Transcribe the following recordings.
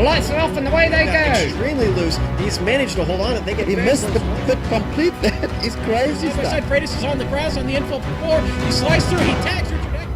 lights are off and away they go. Extremely loose. He's managed to hold on and He missed the pit completely. He's crazy stuff. Side Freitas is on the grass on the infield floor. He slides through. He tags Richard Eck.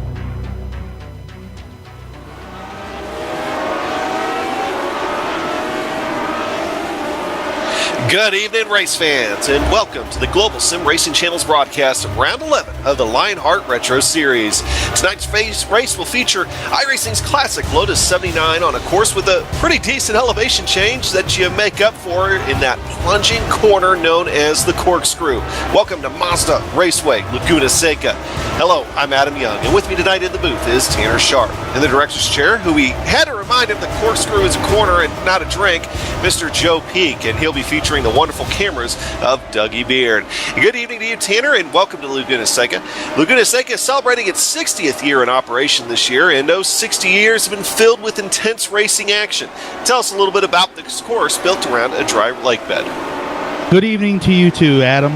Good evening, race fans, and welcome to the Global Sim Racing Channel's broadcast of Round 11 of the Lionheart Retro Series. Tonight's race will feature iRacing's classic Lotus 79 on a course with a pretty decent elevation change that you make up for in that plunging corner known as the corkscrew. Welcome to Mazda Raceway, Laguna Seca. Hello, I'm Adam Young, and with me tonight in the booth is Tanner Sharp. In the director's chair, who we had to remind him the corkscrew is a corner and not a drink, Mr. Joe Peak, and he'll be featuring the wonderful cameras of Dougie Beard. Good evening to you, Tanner, and welcome to Laguna Seca. Laguna Seca is celebrating its 60th year in operation this year, and those 60 years have been filled with intense racing action. Tell us a little bit about this course built around a dry lake bed. Good evening to you too, Adam.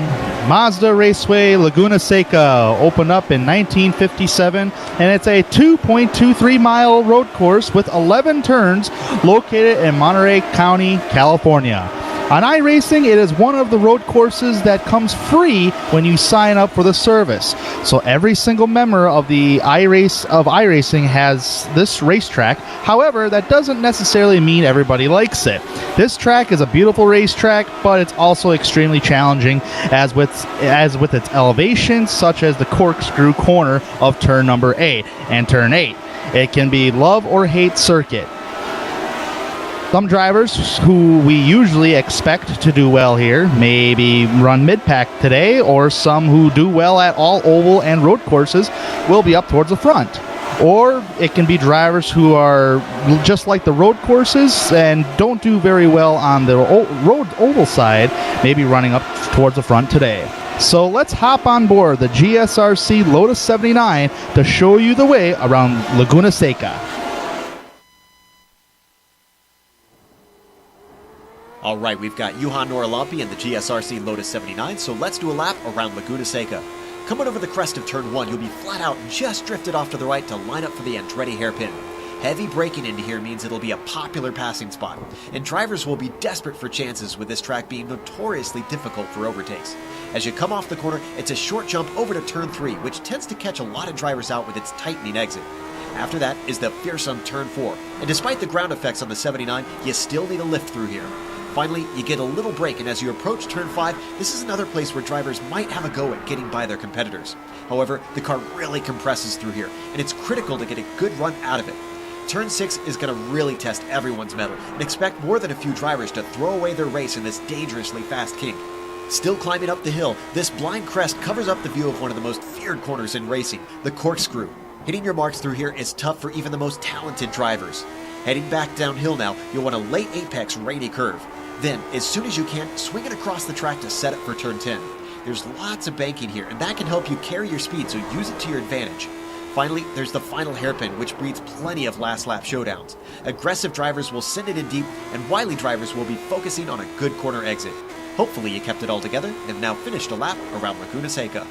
Mazda Raceway Laguna Seca opened up in 1957, and it's a 2.23 mile road course with 11 turns located in Monterey County, California. On iRacing, it is one of the road courses that comes free when you sign up for the service. So every single member of the iRacing has this racetrack. However, that doesn't necessarily mean everybody likes it. This track is a beautiful racetrack, but it's also extremely challenging as with its elevation, such as the corkscrew corner of turn number 8 and turn 8. It can be love or hate circuit. Some drivers who we usually expect to do well here maybe run mid-pack today, or some who do well at all oval and road courses will be up towards the front. Or it can be drivers who are just like the road courses and don't do very well on the road oval side, maybe running up towards the front today. So let's hop on board the GSRC Lotus 79 to show you the way around Laguna Seca. All right, we've got Juhan Noralampi and the GSRC Lotus 79, so let's do a lap around Laguna Seca. Coming over the crest of turn 1, you'll be flat out and just drifted off to the right to line up for the Andretti hairpin. Heavy braking into here means it'll be a popular passing spot, and drivers will be desperate for chances with this track being notoriously difficult for overtakes. As you come off the corner, it's a short jump over to turn 3, which tends to catch a lot of drivers out with its tightening exit. After that is the fearsome turn 4, and despite the ground effects on the 79, you still need a lift through here. Finally, you get a little break, and as you approach turn 5, this is another place where drivers might have a go at getting by their competitors. However, the car really compresses through here, and it's critical to get a good run out of it. Turn 6 is going to really test everyone's mettle, and expect more than a few drivers to throw away their race in this dangerously fast kink. Still climbing up the hill, this blind crest covers up the view of one of the most feared corners in racing, the corkscrew. Hitting your marks through here is tough for even the most talented drivers. Heading back downhill now, you'll want a late apex rainy curve. Then, as soon as you can, swing it across the track to set up for turn 10. There's lots of banking here, and that can help you carry your speed, so use it to your advantage. Finally, there's the final hairpin, which breeds plenty of last lap showdowns. Aggressive drivers will send it in deep, and wily drivers will be focusing on a good corner exit. Hopefully you kept it all together and have now finished a lap around Laguna Seca.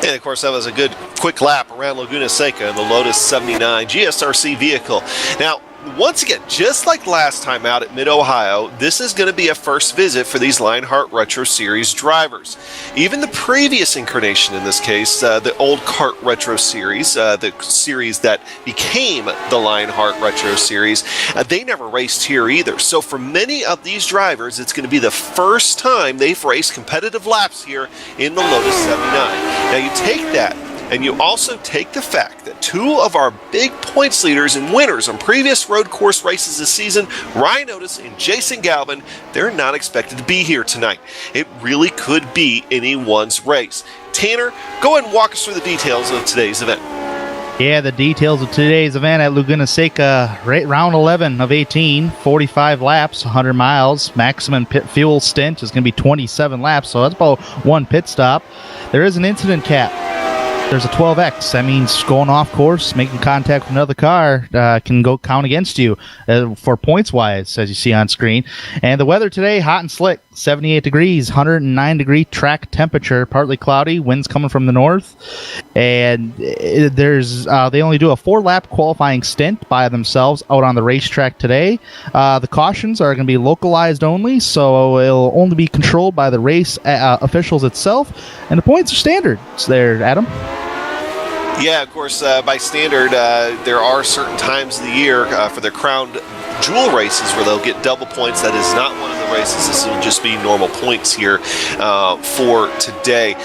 And of course, that was a good quick lap around Laguna Seca in the Lotus 79 GSRC vehicle. Now, once again, just like last time out at Mid-Ohio, this is going to be a first visit for these Lionheart Retro Series drivers. Even the previous incarnation in this case, the old Kart Retro Series, the series that became the Lionheart Retro Series, they never raced here either. So for many of these drivers, it's going to be the first time they've raced competitive laps here in the Lotus 79. Now you take that, and you also take the fact that two of our big points leaders and winners on previous road course races this season, Ryan Otis and Jason Galvin, they're not expected to be here tonight. It really could be anyone's race. Tanner, go ahead and walk us through the details of today's event. Yeah, the details of today's event at Laguna Seca, round 11 of 18, 45 laps, 100 miles. Maximum pit fuel stint is going to be 27 laps, so that's about one pit stop. There is an incident cap. There's a 12X. That means going off course, making contact with another car can go count against you for points-wise, as you see on screen. And the weather today, hot and slick, 78 degrees, 109 degree track temperature, partly cloudy, winds coming from the north. And they only do a 4-lap qualifying stint by themselves out on the racetrack today. The cautions are going to be localized only, so it'll only be controlled by the race officials itself. And the points are standard. It's there, Adam. Yeah, of course, by standard, there are certain times of the year for the crown jewel races where they'll get double points. That is not one of the races. This will just be normal points here for today.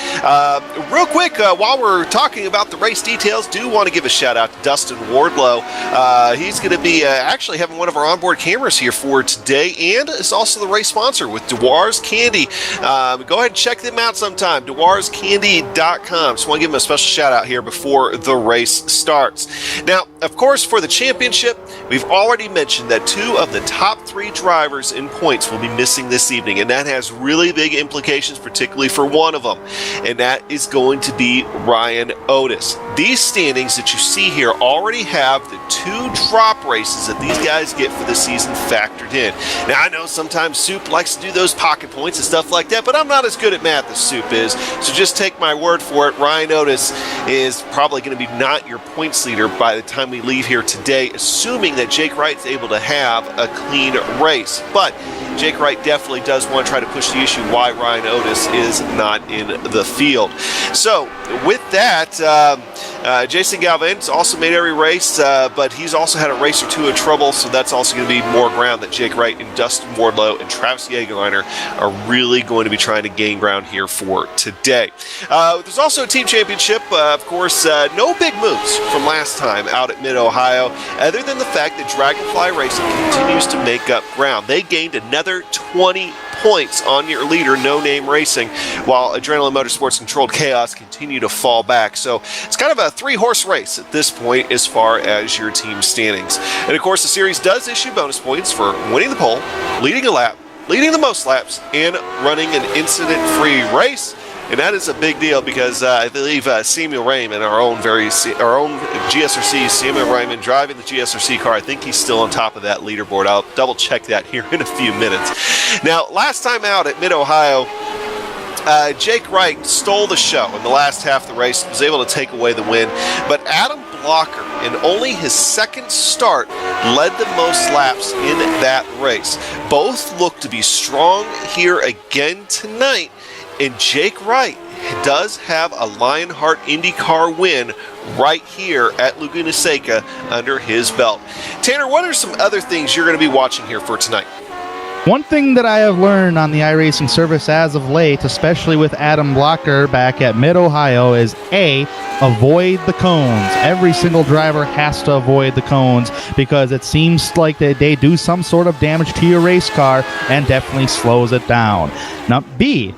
Real quick, while we're talking about the race details, do want to give a shout out to Dustin Wardlow. He's going to be actually having one of our onboard cameras here for today, and is also the race sponsor with Dewar's Candy. Go ahead and check them out sometime, dewarscandy.com. Just want to give him a special shout out here before the race starts. Now, of course, for the championship, we've already mentioned that 2 of the top 3 drivers in points will be missing this evening, and that has really big implications, particularly for one of them, and that is going to be Ryan Otis. These standings that you see here already have the 2 drop races that these guys get for the season factored in. Now, I know sometimes Soup likes to do those pocket points and stuff like that, but I'm not as good at math as Soup is, so just take my word for it. Ryan Otis is probably going to be not your points leader by the time we leave here today, assuming that Jake Wright's able to have a clean race. But Jake Wright definitely does want to try to push the issue why Ryan Otis is not in the field. So with that, Jason Galvan's also made every race, but he's also had a race or 2 in trouble, so that's also going to be more ground that Jake Wright and Dustin Wardlow and Travis Jagerliner are really going to be trying to gain ground here for today. There's also a team championship. Of course, no big moves from last time out at Mid-Ohio, other than the fact that Dragonfly Racing continues to make up ground. They gained another 20 points on your leader, No Name Racing, while Adrenaline Motorsports Controlled Chaos continue to fall back. So it's kind of a 3-horse race at this point as far as your team standings. And of course, the series does issue bonus points for winning the pole, leading a lap, leading the most laps, and running an incident-free race. And that is a big deal because I believe Samuel Raymond, our own GSRC, Samuel Raymond driving the GSRC car, I think he's still on top of that leaderboard. I'll double check that here in a few minutes. Now, last time out at Mid-Ohio, Jake Wright stole the show in the last half of the race, was able to take away the win, but Adam Blocker, in only his second start, led the most laps in that race. Both look to be strong here again tonight, and Jake Wright does have a Lionheart IndyCar win right here at Laguna Seca under his belt. Tanner, what are some other things you're going to be watching here for tonight? One thing that I have learned on the iRacing service as of late, especially with Adam Blocker back at Mid-Ohio, is avoid the cones. Every single driver has to avoid the cones because it seems like they do some sort of damage to your race car and definitely slows it down. Now, B,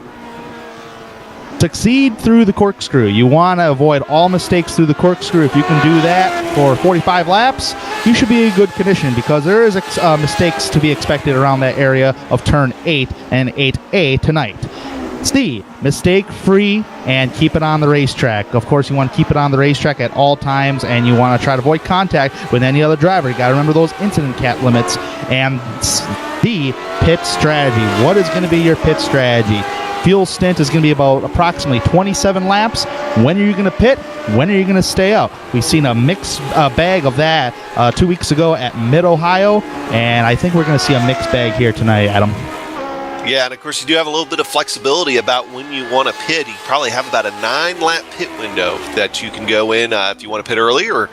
succeed through the corkscrew. You want to avoid all mistakes through the corkscrew. If you can do that for 45 laps, you should be in good condition because there is mistakes to be expected around that area of turn 8 and 8A tonight. C, mistake-free and keep it on the racetrack. Of course, you want to keep it on the racetrack at all times, and you want to try to avoid contact with any other driver. You got to remember those incident cap limits. And D, pit strategy. What is going to be your pit strategy? Fuel stint is going to be about approximately 27 laps. When are you going to pit? When are you going to stay out? We've seen a mixed bag of that 2 weeks ago at Mid-Ohio, and I think we're going to see a mixed bag here tonight, Adam. Yeah, and of course you do have a little bit of flexibility about when you want to pit. You probably have about a 9-lap pit window that you can go in if you want to pit early or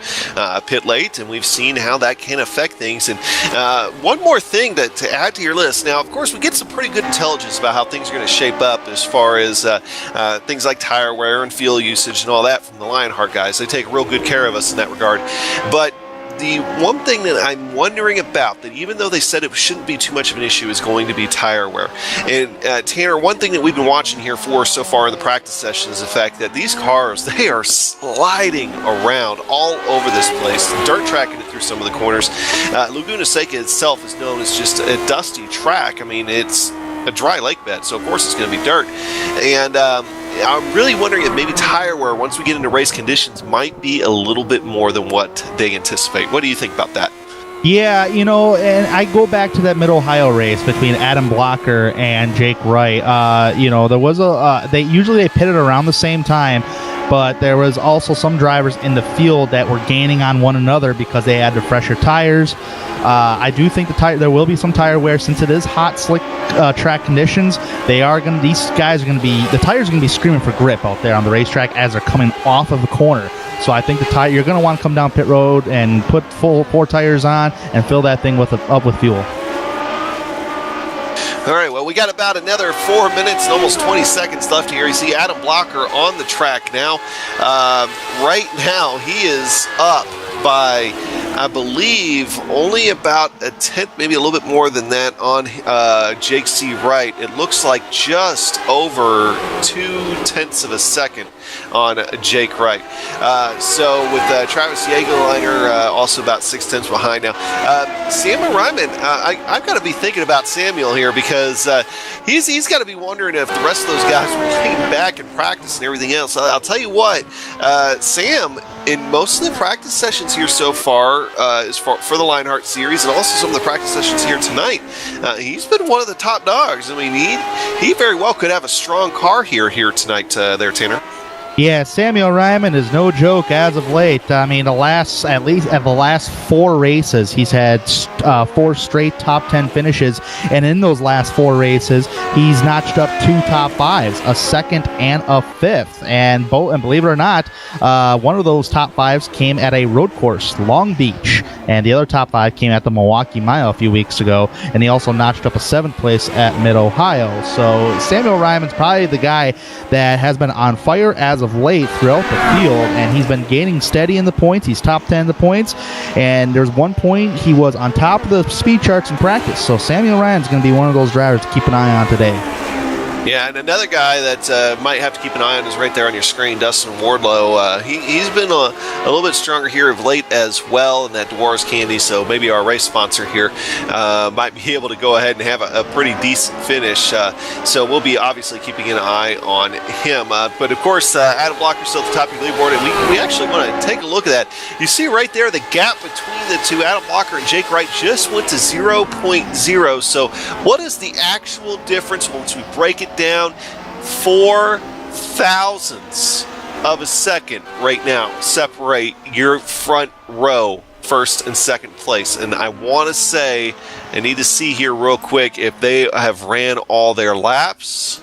pit late, and we've seen how that can affect things. And one more thing to add to your list. Now, of course, we get some pretty good intelligence about how things are going to shape up as far as things like tire wear and fuel usage and all that from the Lionheart guys. They take real good care of us in that regard. But the one thing that I'm wondering about, that even though they said it shouldn't be too much of an issue, is going to be tire wear. And Tanner, one thing that we've been watching here for so far in the practice session is the fact that these cars, they are sliding around all over this place, dirt tracking it through some of the corners. Laguna Seca itself is known as just a dusty track. I mean, it's a dry lake bed, so of course it's going to be dirt. And I'm really wondering if maybe tire wear, once we get into race conditions, might be a little bit more than what they anticipate. What do you think about that? Yeah, and I go back to that Mid-Ohio race between Adam Blocker and Jake Wright. There was they pitted around the same time. but there was also some drivers in the field that were gaining on one another because they had the fresher tires. I do think there will be some tire wear since it is hot, slick track conditions. The tires are going to be screaming for grip out there on the racetrack as they're coming off of the corner. So I think you're going to want to come down pit road and put full 4 tires on and fill that thing up with fuel. All right, well, we got about another 4 minutes and almost 20 seconds left here. You see Adam Blocker on the track now. Right now, he is up by, I believe, only about a tenth, maybe a little bit more than that on Jake C. Wright. It looks like just over 0.2 of a second on Jake Wright. So with Travis Jagerliner also about 0.6 behind now. Samuel Ryman, I've got to be thinking about Samuel here because he's got to be wondering if the rest of those guys are getting back in practice and everything else. I'll tell you what, Sam, in most of the practice sessions here so far, for the Lionheart series, and also some of the practice sessions here tonight, he's been one of the top dogs. I mean, he very well could have a strong car here tonight, there, Tanner. Yeah, Samuel Ryman is no joke as of late. I mean, at least the last 4 races, he's had 4 straight top 10 finishes, and in those last 4 races, he's notched up 2 top 5s, a 2nd and a 5th. And believe it or not, one of those top 5s came at a road course, Long Beach, and the other top 5 came at the Milwaukee Mile a few weeks ago, and he also notched up a 7th place at Mid-Ohio. So Samuel Ryman's probably the guy that has been on fire as of late throughout the field, and he's been gaining steady in the points. He's top 10 in the points, and there's one point he was on top of the speed charts in practice. So Samuel Ryan's going to be one of those drivers to keep an eye on today. Yeah, and another guy that might have to keep an eye on is right there on your screen, Dustin Wardlow. He's been a little bit stronger here of late as well in that Dwarves Candy, so maybe our race sponsor here might be able to go ahead and have a pretty decent finish. So we'll be obviously keeping an eye on him. But of course, Adam Blocker's still at the top of your leaderboard, and we actually want to take a look at that. You see right there, the gap between the two, Adam Blocker and Jake Wright, just went to 0.0. So what is the actual difference once we break it down? 4 thousandths of a second right now separate your front row, first and second place. And I want to say, I need to see here real quick if they have ran all their laps.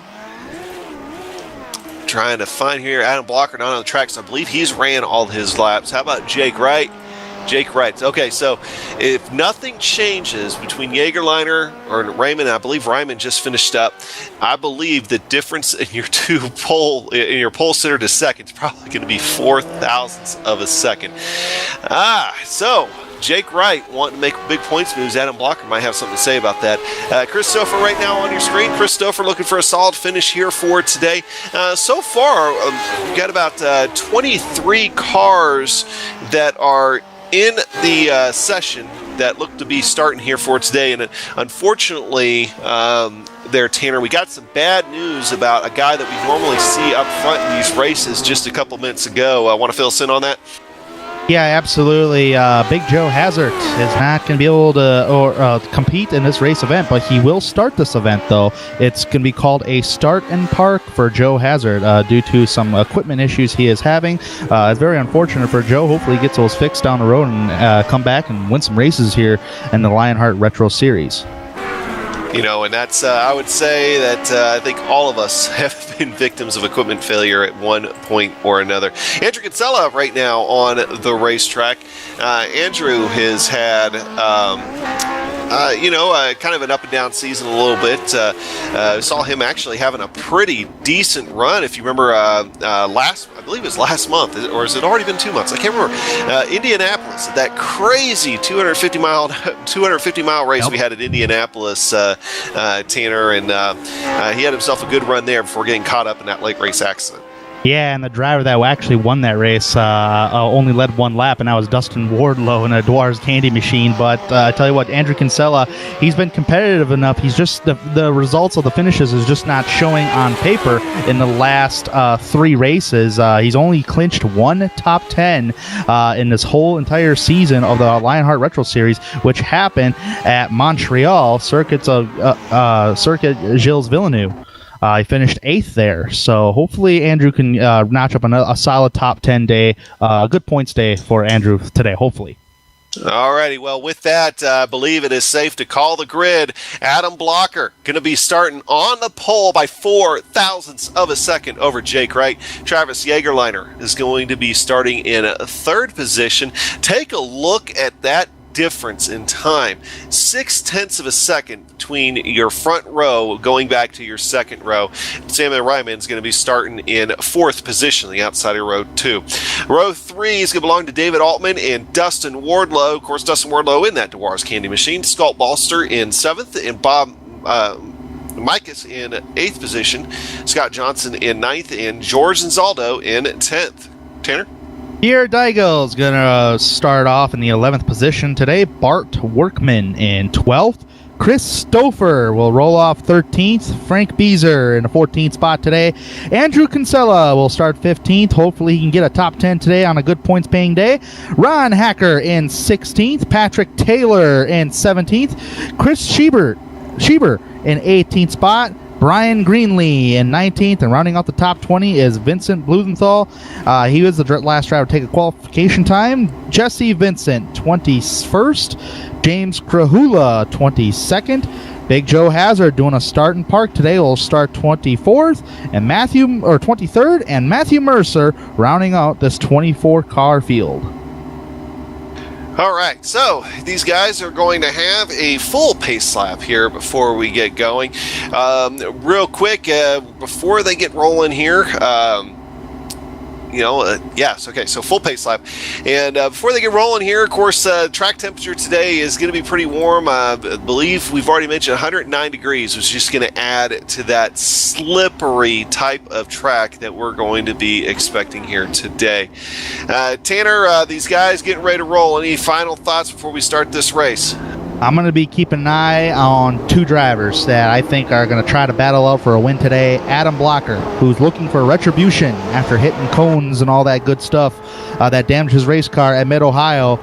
Trying to find here, Adam Blocker not on the track, so I believe he's ran all his laps. How about Jake Wright? Jake Wright. Okay, so if nothing changes between Jagerliner or Raymond, I believe Ryman just finished up, I believe the difference in your pole sitter to second is probably going to be 4 thousandths of a second. So Jake Wright wanting to make big points moves. Adam Blocker might have something to say about that. Chris Stouffer right now on your screen. Chris Stouffer looking for a solid finish here for today. So far, we've got about 23 cars that are in the session that look to be starting here for today. And unfortunately, there, Tanner, we got some bad news about a guy that we normally see up front in these races just a couple minutes ago. Want to fill us in on that? Yeah, absolutely. Big Joe Hazard is not going to be able to compete in this race event, but he will start this event, though. It's going to be called a start and park for Joe Hazard due to some equipment issues he is having. It's very unfortunate for Joe. Hopefully he gets those fixed down the road and come back and win some races here in the Lionheart Retro Series. You know, and that's, I would say that I think all of us have been victims of equipment failure at one point or another. Andrew Kinsella right now on the racetrack. Andrew has had, kind of an up and down season a little bit. Saw him actually having a pretty decent run. If you remember I believe it was last month, or has it already been 2 months? I can't remember. Indianapolis, that crazy 250 mile race we had at Indianapolis, Tanner, and he had himself a good run there before getting caught up in that late race accident. Yeah, and the driver that actually won that race only led one lap, and that was Dustin Wardlow in a Dwarves Candy Machine. But I tell you what, Andrew Kinsella, he's been competitive enough. He's just the results of the finishes is just not showing on paper in the last 3 races. He's only clinched 1 top 10 in this whole entire season of the Lionheart Retro Series, which happened at Montreal Circuit Gilles Villeneuve. He finished 8th there. So hopefully Andrew can notch up a solid top 10 day, a good points day for Andrew today, hopefully. Alrighty, well, with that, I believe it is safe to call the grid. Adam Blocker going to be starting on the pole by 4 thousandths of a second over Jake Wright. Travis Jagerliner is going to be starting in 3rd position. Take a look at that difference in time. 0.6 of a second between your front row going back to your second row. Samuel Ryman's going to be starting in 4th position, the outside of row 2. Row 3 is going to belong to David Altman and Dustin Wardlow. Of course, Dustin Wardlow in that Dewar's Candy Machine. Scott Balster in 7th and Bob Mikas in 8th position. Scott Johnson in 9th and George Zaldo in 10th. Tanner? Pierre Daigel's going to start off in the 11th position today. Bart Workman in 12th. Chris Stouffer will roll off 13th. Frank Beezer in the 14th spot today. Andrew Kinsella will start 15th. Hopefully he can get a top 10 today on a good points-paying day. Ron Hacker in 16th. Patrick Taylor in 17th. Chris Schieber in 18th spot. Brian Greenlee in 19th, and rounding out the top 20 is Vincent Blumenthal. He was the last driver to take a qualification time. Jesse Vincent, 21st. James Krahula, 22nd. Big Joe Hazard doing a start in park today will start 24th, and 23rd, and Matthew Mercer rounding out this 24-car field. All right, so these guys are going to have a full pace lap here before we get going. Real quick, before they get rolling here, yes, okay, so full pace lap. And before they get rolling here, of course, track temperature today is going to be pretty warm. I believe we've already mentioned 109 degrees, which is just going to add to that slippery type of track that we're going to be expecting here today. Tanner, these guys getting ready to roll. Any final thoughts before we start this race? I'm going to be keeping an eye on 2 drivers that I think are going to try to battle out for a win today. Adam Blocker, who's looking for retribution after hitting cones and all that good stuff that damaged his race car at Mid-Ohio.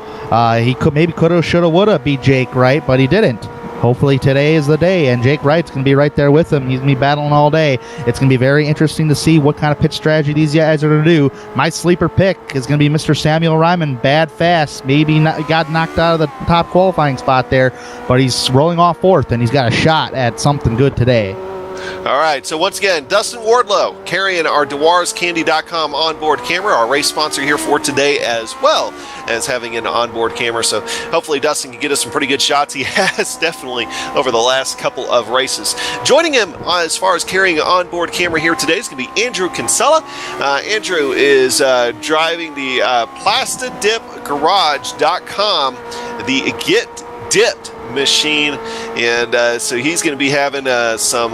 He could have, should have, would have beat Jake Wright, but he didn't. Hopefully today is the day, and Jake Wright's going to be right there with him. He's going to be battling all day. It's going to be very interesting to see what kind of pit strategy these guys are going to do. My sleeper pick is going to be Mr. Samuel Ryman, bad fast. Maybe got knocked out of the top qualifying spot there, but he's rolling off 4th, and he's got a shot at something good today. All right, so once again, Dustin Wardlow carrying our DewarsCandy.com onboard camera, our race sponsor here for today, as well as having an onboard camera. So hopefully Dustin can get us some pretty good shots. He has definitely over the last couple of races. Joining him as far as carrying an onboard camera here today is going to be Andrew Kinsella. Andrew is driving the PlastiDipGarage.com, the Get Dipped machine, and so he's going to be having some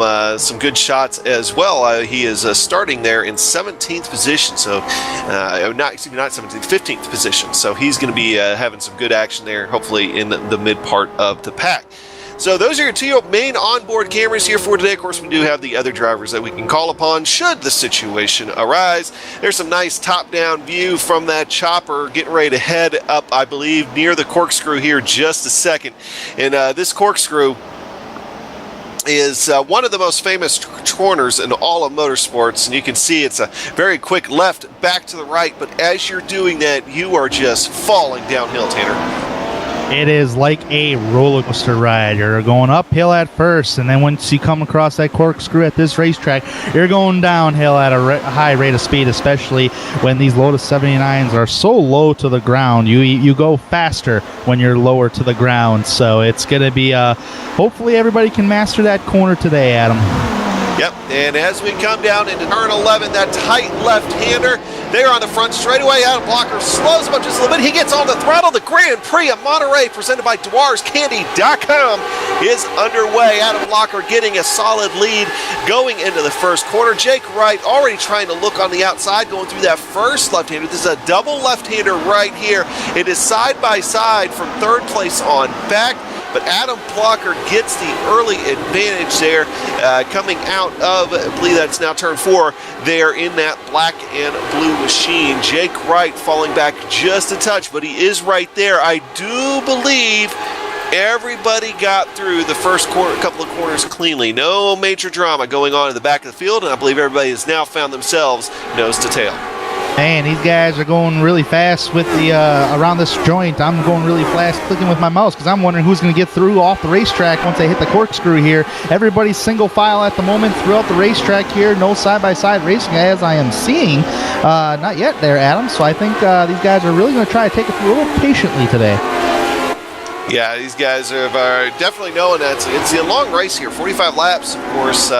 good shots as well. He is starting there in 17th position, so not 17th, 15th position. So he's going to be having some good action there, hopefully in the mid part of the pack. So those are your 2 main onboard cameras here for today. Of course, we do have the other drivers that we can call upon should the situation arise. There's some nice top-down view from that chopper getting ready to head up, I believe, near the corkscrew here just a second. And this corkscrew is one of the most famous corners in all of motorsports, and you can see it's a very quick left back to the right, but as you're doing that, you are just falling downhill, Tanner. It is like a roller coaster ride. You're going uphill at first, and then once you come across that corkscrew at this racetrack, you're going downhill at a high rate of speed, especially when these Lotus 79s are so low to the ground. You go faster when you're lower to the ground, so it's going to be hopefully everybody can master that corner today, Adam. Yep, and as we come down into turn 11, that tight left-hander, there on the front straightaway. Adam Blocker slows him up just a little bit. He gets on the throttle. The Grand Prix of Monterey, presented by DewarsCandy.com, is underway. Adam Blocker getting a solid lead going into the first corner. Jake Wright already trying to look on the outside, going through that first left-hander. This is a double left-hander right here. It is side by side from 3rd place on back. But Adam Blocker gets the early advantage there, coming out of, I believe that's now turn 4, there in that black and blue machine. Jake Wright falling back just a touch, but he is right there. I do believe Everybody got through the first couple of corners cleanly. No major drama going on in the back of the field, and I believe everybody has now found themselves nose to tail. Man, these guys are going really fast with the around this joint. I'm going really fast clicking with my mouse because I'm wondering who's going to get through off the racetrack once they hit the corkscrew here. Everybody's single file at the moment throughout the racetrack here. No side-by-side racing as I am seeing. Not yet there, Adam. So I think these guys are really going to try to take it through a little patiently today. Yeah, these guys are definitely knowing that it's a long race here, 45 laps, of course.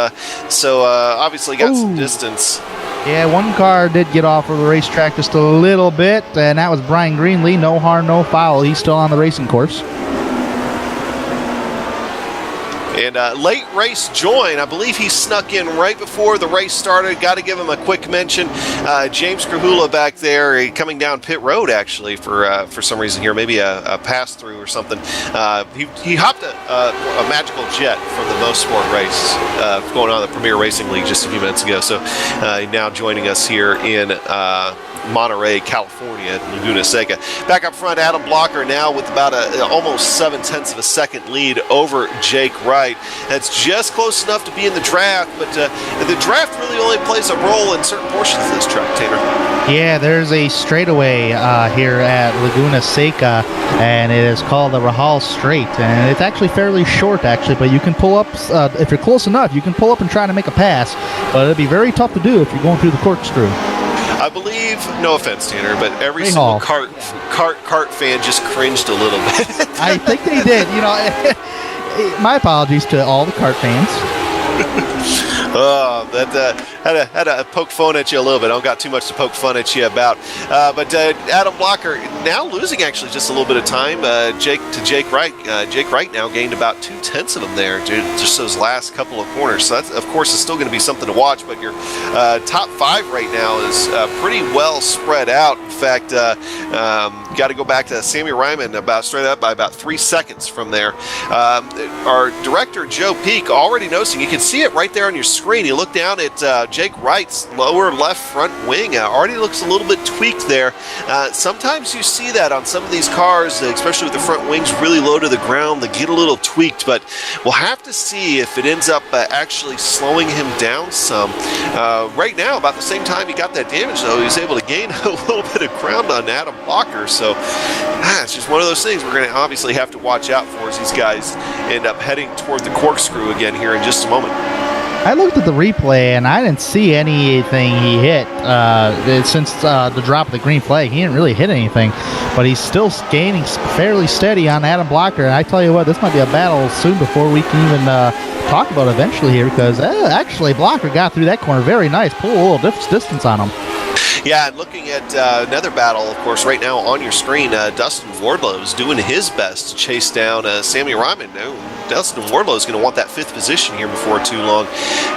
So obviously got some distance. Yeah, one car did get off of the racetrack just a little bit, and that was Brian Greenlee. No harm, no foul. He's still on the racing course. And late race join, I believe he snuck in right before the race started. Got to give him a quick mention. James Krahula back there, coming down pit road actually for some reason here, maybe a pass through or something. He hopped a magical jet from the Most Sport race going on in the Premier Racing League just a few minutes ago. So now joining us here in Monterey, California at Laguna Seca. Back up front, Adam Blocker now with about almost 0.7 of a second lead over Jake Wright. That's just close enough to be in the draft, but the draft really only plays a role in certain portions of this track, Tanner. Yeah, there's a straightaway here at Laguna Seca, and it is called the Rahal Straight, and it's actually fairly short, actually, but you can pull up, if you're close enough, you can pull up and try to make a pass, but it'll be very tough to do if you're going through the corkscrew. I believe, no offense, Tanner, but every single kart fan just cringed a little bit. I think they did. You know, my apologies to all the kart fans. Oh, that had to poke fun at you a little bit. I don't got too much to poke fun at you about. But Adam Blocker now losing actually just a little bit of time. Jake Wright. Jake Wright now gained about 0.2 of them there, just those last couple of corners. So that, of course, is still going to be something to watch. But your top 5 right now is pretty well spread out. In fact, got to go back to Sammy Ryman about straight up by about 3 seconds from there. Our director Joe Peak already noticing. You can see it right there on your screen. You look down at Jake Wright's lower left front wing. Already looks a little bit tweaked there. Sometimes you see that on some of these cars, especially with the front wings really low to the ground. They get a little tweaked, but we'll have to see if it ends up actually slowing him down some. Right now, about the same time he got that damage, though, he was able to gain a little bit of ground on Adam Blocker. So it's just one of those things we're going to obviously have to watch out for as these guys end up heading toward the corkscrew again here in just a moment. I looked at the replay and I didn't see anything he hit since the drop of the green flag. He didn't really hit anything, but he's still gaining fairly steady on Adam Blocker. And I tell you what, this might be a battle soon before we can even talk about eventually here, because actually Blocker got through that corner very nice, pull a little distance on him. Yeah, and looking at another battle, of course, right now on your screen, Dustin Wardlow is doing his best to chase down Sammy Ryman. Dustin Wardlow is going to want that 5th position here before too long,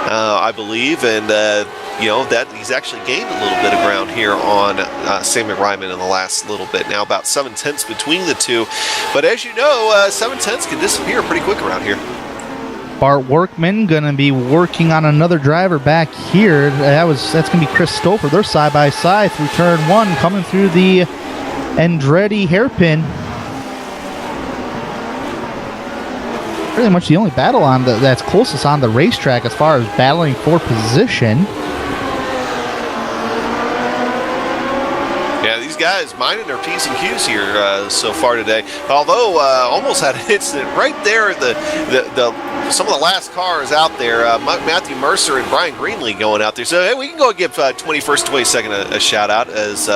I believe, and that he's actually gained a little bit of ground here on Sammy Ryman in the last little bit. Now about 0.7 between the two, but as you know, 0.7 can disappear pretty quick around here. Bart Workman going to be working on another driver back here. That's going to be Chris Stouffer. They're side by side through turn 1, coming through the Andretti hairpin. Pretty much the only battle on that's closest on the racetrack as far as battling for position. Guys minding their P's and Q's here so far today. Although almost had an incident right there. Some of the last cars out there, Matthew Mercer and Brian Greenlee going out there. So hey, we can go give 21st, 22nd a shout out as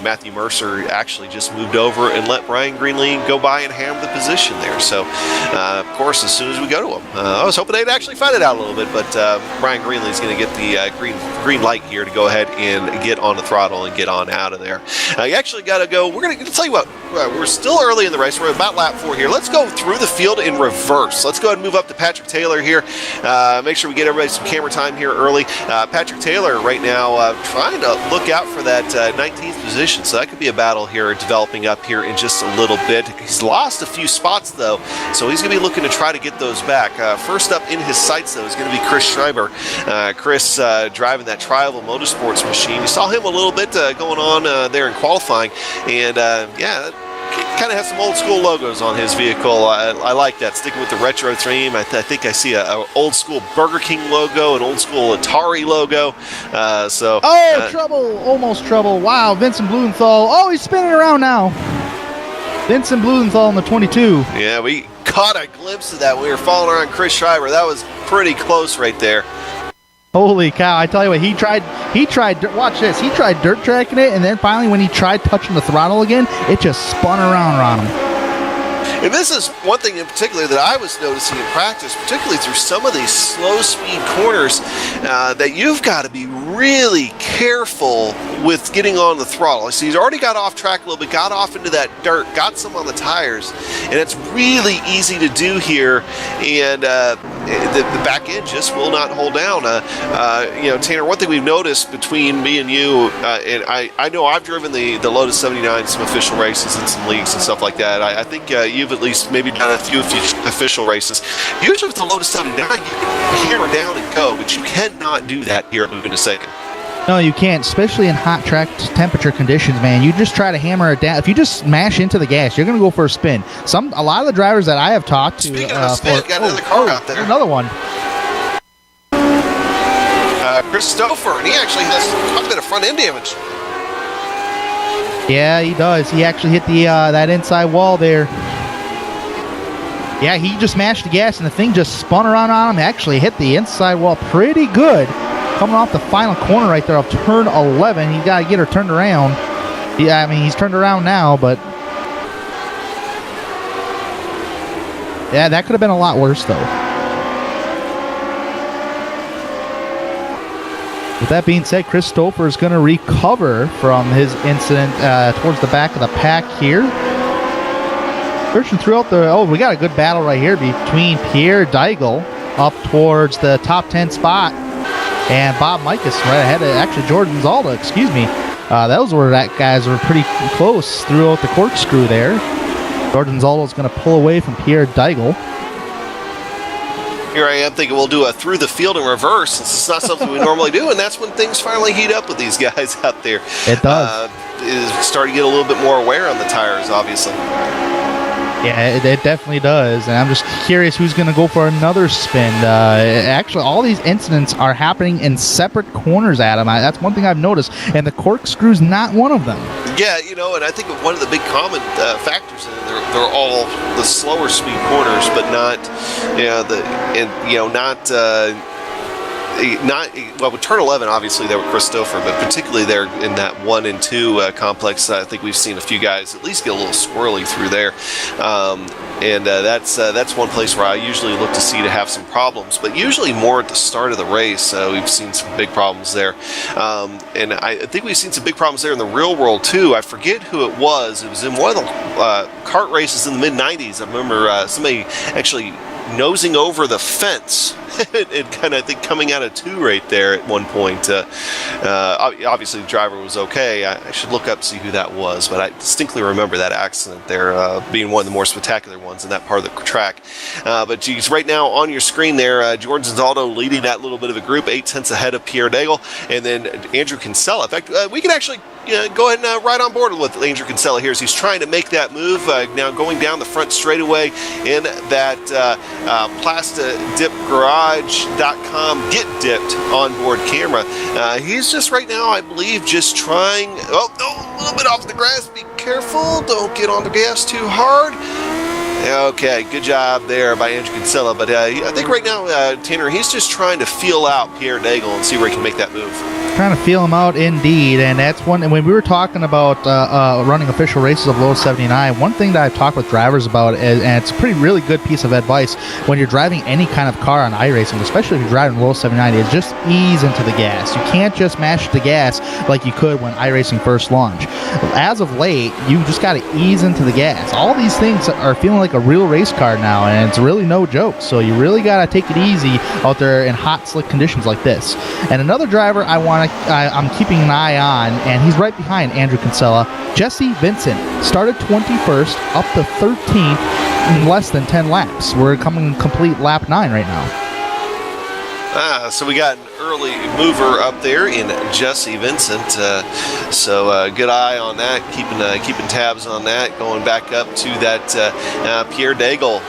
Matthew Mercer actually just moved over and let Brian Greenlee go by and ham the position there. So of course, as soon as we go to him, I was hoping they'd actually fight it out a little bit, but Brian Greenlee is going to get the green light here to go ahead and get on the throttle and get on out of there. You actually got to go. We're going to tell you what. We're still early in the race. We're about lap 4 here. Let's go through the field in reverse. Let's go ahead and move up to Patrick Taylor here. Make sure we get everybody some camera time here early. Patrick Taylor right now trying to look out for that 19th position. So that could be a battle here developing up here in just a little bit. He's lost a few spots though, so he's going to be looking to try to get those back. First up in his sights though is going to be Chris Schreiber. Chris driving that Trial Motorsports machine. You saw him a little bit going on there in qualifying, and kind of has some old school logos on his vehicle. I like that, sticking with the retro theme. I think I see a old school Burger King logo, an old school Atari logo. Trouble, almost trouble. Wow, Vincent Blumenthal. Oh, he's spinning around now. Vincent Blumenthal in the 22. Yeah, we caught a glimpse of that. We were following around Chris Schreiber. That was pretty close right there. Holy cow, I tell you what, he tried, watch this, he tried dirt tracking it, and then finally when he tried touching the throttle again, it just spun around on him. And this is one thing in particular that I was noticing in practice, particularly through some of these slow speed corners, that you've got to be really careful with getting on the throttle. So he's already got off track a little bit, got off into that dirt, got some on the tires, and it's really easy to do here, and the back end just will not hold down. Tanner, one thing we've noticed between me and you, and I know I've driven the Lotus 79, some official races and some leagues and stuff like that. I think you've at least maybe done a few official races. Usually with the Lotus 79, you can hammer down and go, but you cannot do that here at Laguna Seca. No, you can't, especially in hot track temperature conditions, man. You just try to hammer it down. If you just smash into the gas, you're going to go for a spin. A lot of the drivers that I have talked to... Speaking of spin, got another car out there. Another one. Christopher, and he actually has quite a bit of front end damage. Yeah, he does. He actually hit the that inside wall there. Yeah, he just mashed the gas, and the thing just spun around on him. Actually hit the inside wall pretty good. Coming off the final corner right there of turn 11. He's got to get her turned around. Yeah, I mean, he's turned around now, but... yeah, that could have been a lot worse, though. With that being said, Chris Stouffer is going to recover from his incident towards the back of the pack here. Searching throughout the... oh, we got a good battle right here between Pierre Deigel up towards the top 10 spot and Bob Mikas right ahead of... actually, Jordan Zalda, excuse me. Those were that guys were pretty close throughout the corkscrew there. Jordan Zalda is going to pull away from Pierre Deigel. Here I am thinking we'll do a through the field in reverse, since it's not something we normally do, and that's when things finally heat up with these guys out there. It does. Is starting to get a little bit more wear on the tires, obviously. Yeah, it definitely does, and I'm just curious who's going to go for another spin. Actually, all these incidents are happening in separate corners, Adam. That's one thing I've noticed, and the corkscrew's not one of them. Yeah, and I think one of the big common factors in it, they're all the slower speed corners, but not, well, with turn 11, obviously there were Christopher, but particularly there in that 1 and 2 complex, I think we've seen a few guys at least get a little squirrely through there, and that's one place where I usually look to see to have some problems, but usually more at the start of the race. We've seen some big problems there, and I think we've seen some big problems there in the real world too. I forget who it was. It was in one of the kart races in the mid-90s. I remember somebody actually nosing over the fence and kind of, I think, coming out of 2 right there at one point. Obviously the driver was okay. I should look up to see who that was, but I distinctly remember that accident there being one of the more spectacular ones in that part of the track. But geez, right now on your screen there, Jordan Zaldo leading that little bit of a group, 8/10 ahead of Pierre Deigel, and then Andrew Kinsella. In fact, we can actually go ahead and ride on board with Andrew Kinsella here as he's trying to make that move, now going down the front straightaway in that plastidipgarage.com get dipped onboard camera. He's just right now, I believe, just trying... oh, a little bit off the grass. Be careful. Don't get on the gas too hard. Okay, good job there by Andrew Kinsella. But I think right now, Tanner, he's just trying to feel out Pierre Deigel and see where he can make that move. Trying to feel him out indeed, and that's one. And when we were talking about running official races of Lotus 79, one thing that I've talked with drivers about, and it's a really good piece of advice when you're driving any kind of car on iRacing, especially if you're driving Lotus 79, is just ease into the gas. You can't just mash the gas like you could when iRacing first launched. As of late, you just got to ease into the gas. All these things are feeling like a real race car now, and it's really no joke. So you really got to take it easy out there in hot, slick conditions like this. And another driver I'm keeping an eye on, and he's right behind Andrew Kinsella. Jesse Vincent started 21st up to 13th in less than 10 laps. We're coming complete lap 9 right now. So we got an early mover up there in Jesse Vincent. So good eye on that, keeping tabs on that. Going back up to that Pierre Daigle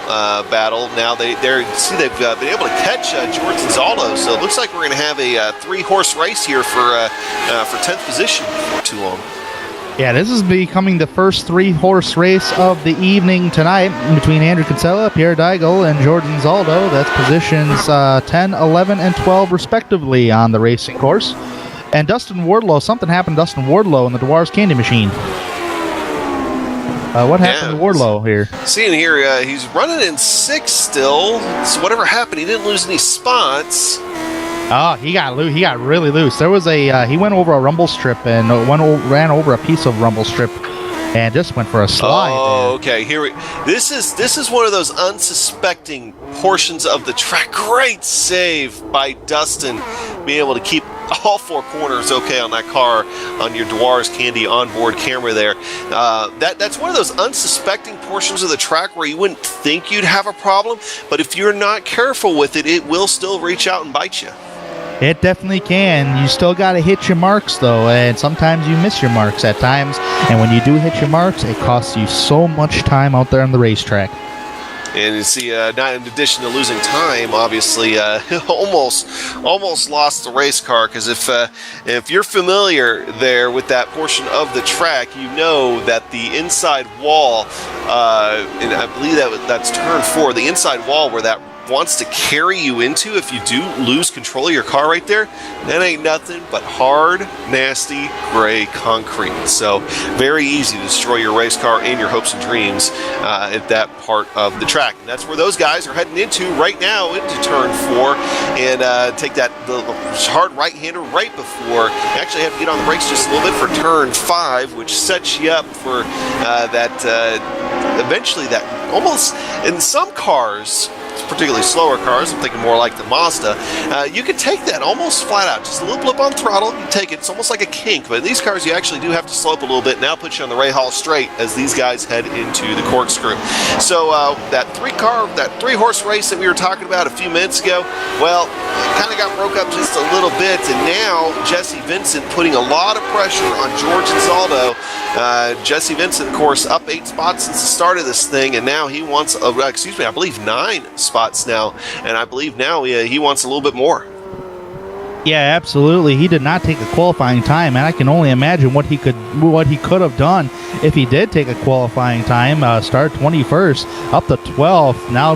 battle. Now they've been able to catch George Zaldo. So it looks like we're going to have a 3-horse race here for 10th position before too long. Yeah, this is becoming the first 3-horse race of the evening tonight between Andrew Kinsella, Pierre Daigle, and Jordan Zaldo. That's positions 10, 11, and 12 respectively on the racing course. And Dustin Wardlow, something happened to Dustin Wardlow in the Dwarves Candy Machine. What happened to Wardlow here? Seeing here, he's running in 6th still. So whatever happened, he didn't lose any spots. Oh, he got really loose. There was he went over a rumble strip and ran over a piece of rumble strip and just went for a slide. Oh, okay. This is one of those unsuspecting portions of the track. Great save by Dustin, being able to keep all 4 corners okay on that car on your Dwarves Candy onboard camera there. That's one of those unsuspecting portions of the track where you wouldn't think you'd have a problem, but if you're not careful with it, it will still reach out and bite you. It definitely can. You still got to hit your marks, though, and sometimes you miss your marks at times. And when you do hit your marks, it costs you so much time out there on the racetrack. And you see, not in addition to losing time, obviously, almost lost the race car. Because if you're familiar there with that portion of the track, you know that the inside wall, and I believe that's turn 4, the inside wall where that wants to carry you into, if you do lose control of your car right there, that ain't nothing but hard, nasty, gray concrete. So very easy to destroy your race car and your hopes and dreams at that part of the track. And that's where those guys are heading into right now, into turn 4, and take the hard right-hander right before. You actually have to get on the brakes just a little bit for turn 5, which sets you up for eventually that almost, in some cars, particularly slower cars, I'm thinking more like the Mazda, you can take that almost flat out, just a little blip on throttle, you take it, it's almost like a kink, but in these cars you actually do have to slope a little bit, now put you on the Rahal straight as these guys head into the corkscrew. So that 3-horse race that we were talking about a few minutes ago, well, it kind of got broke up just a little bit, and now Jesse Vincent putting a lot of pressure on George and Zaldo. Jesse Vincent, of course, up 8 spots since the start of this thing, and now he wants, I believe 9 spots now, and I believe now he wants a little bit more. Yeah, absolutely. He did not take a qualifying time, and I can only imagine what he could have done if he did take a qualifying time. Start 21st, up to 12th. Now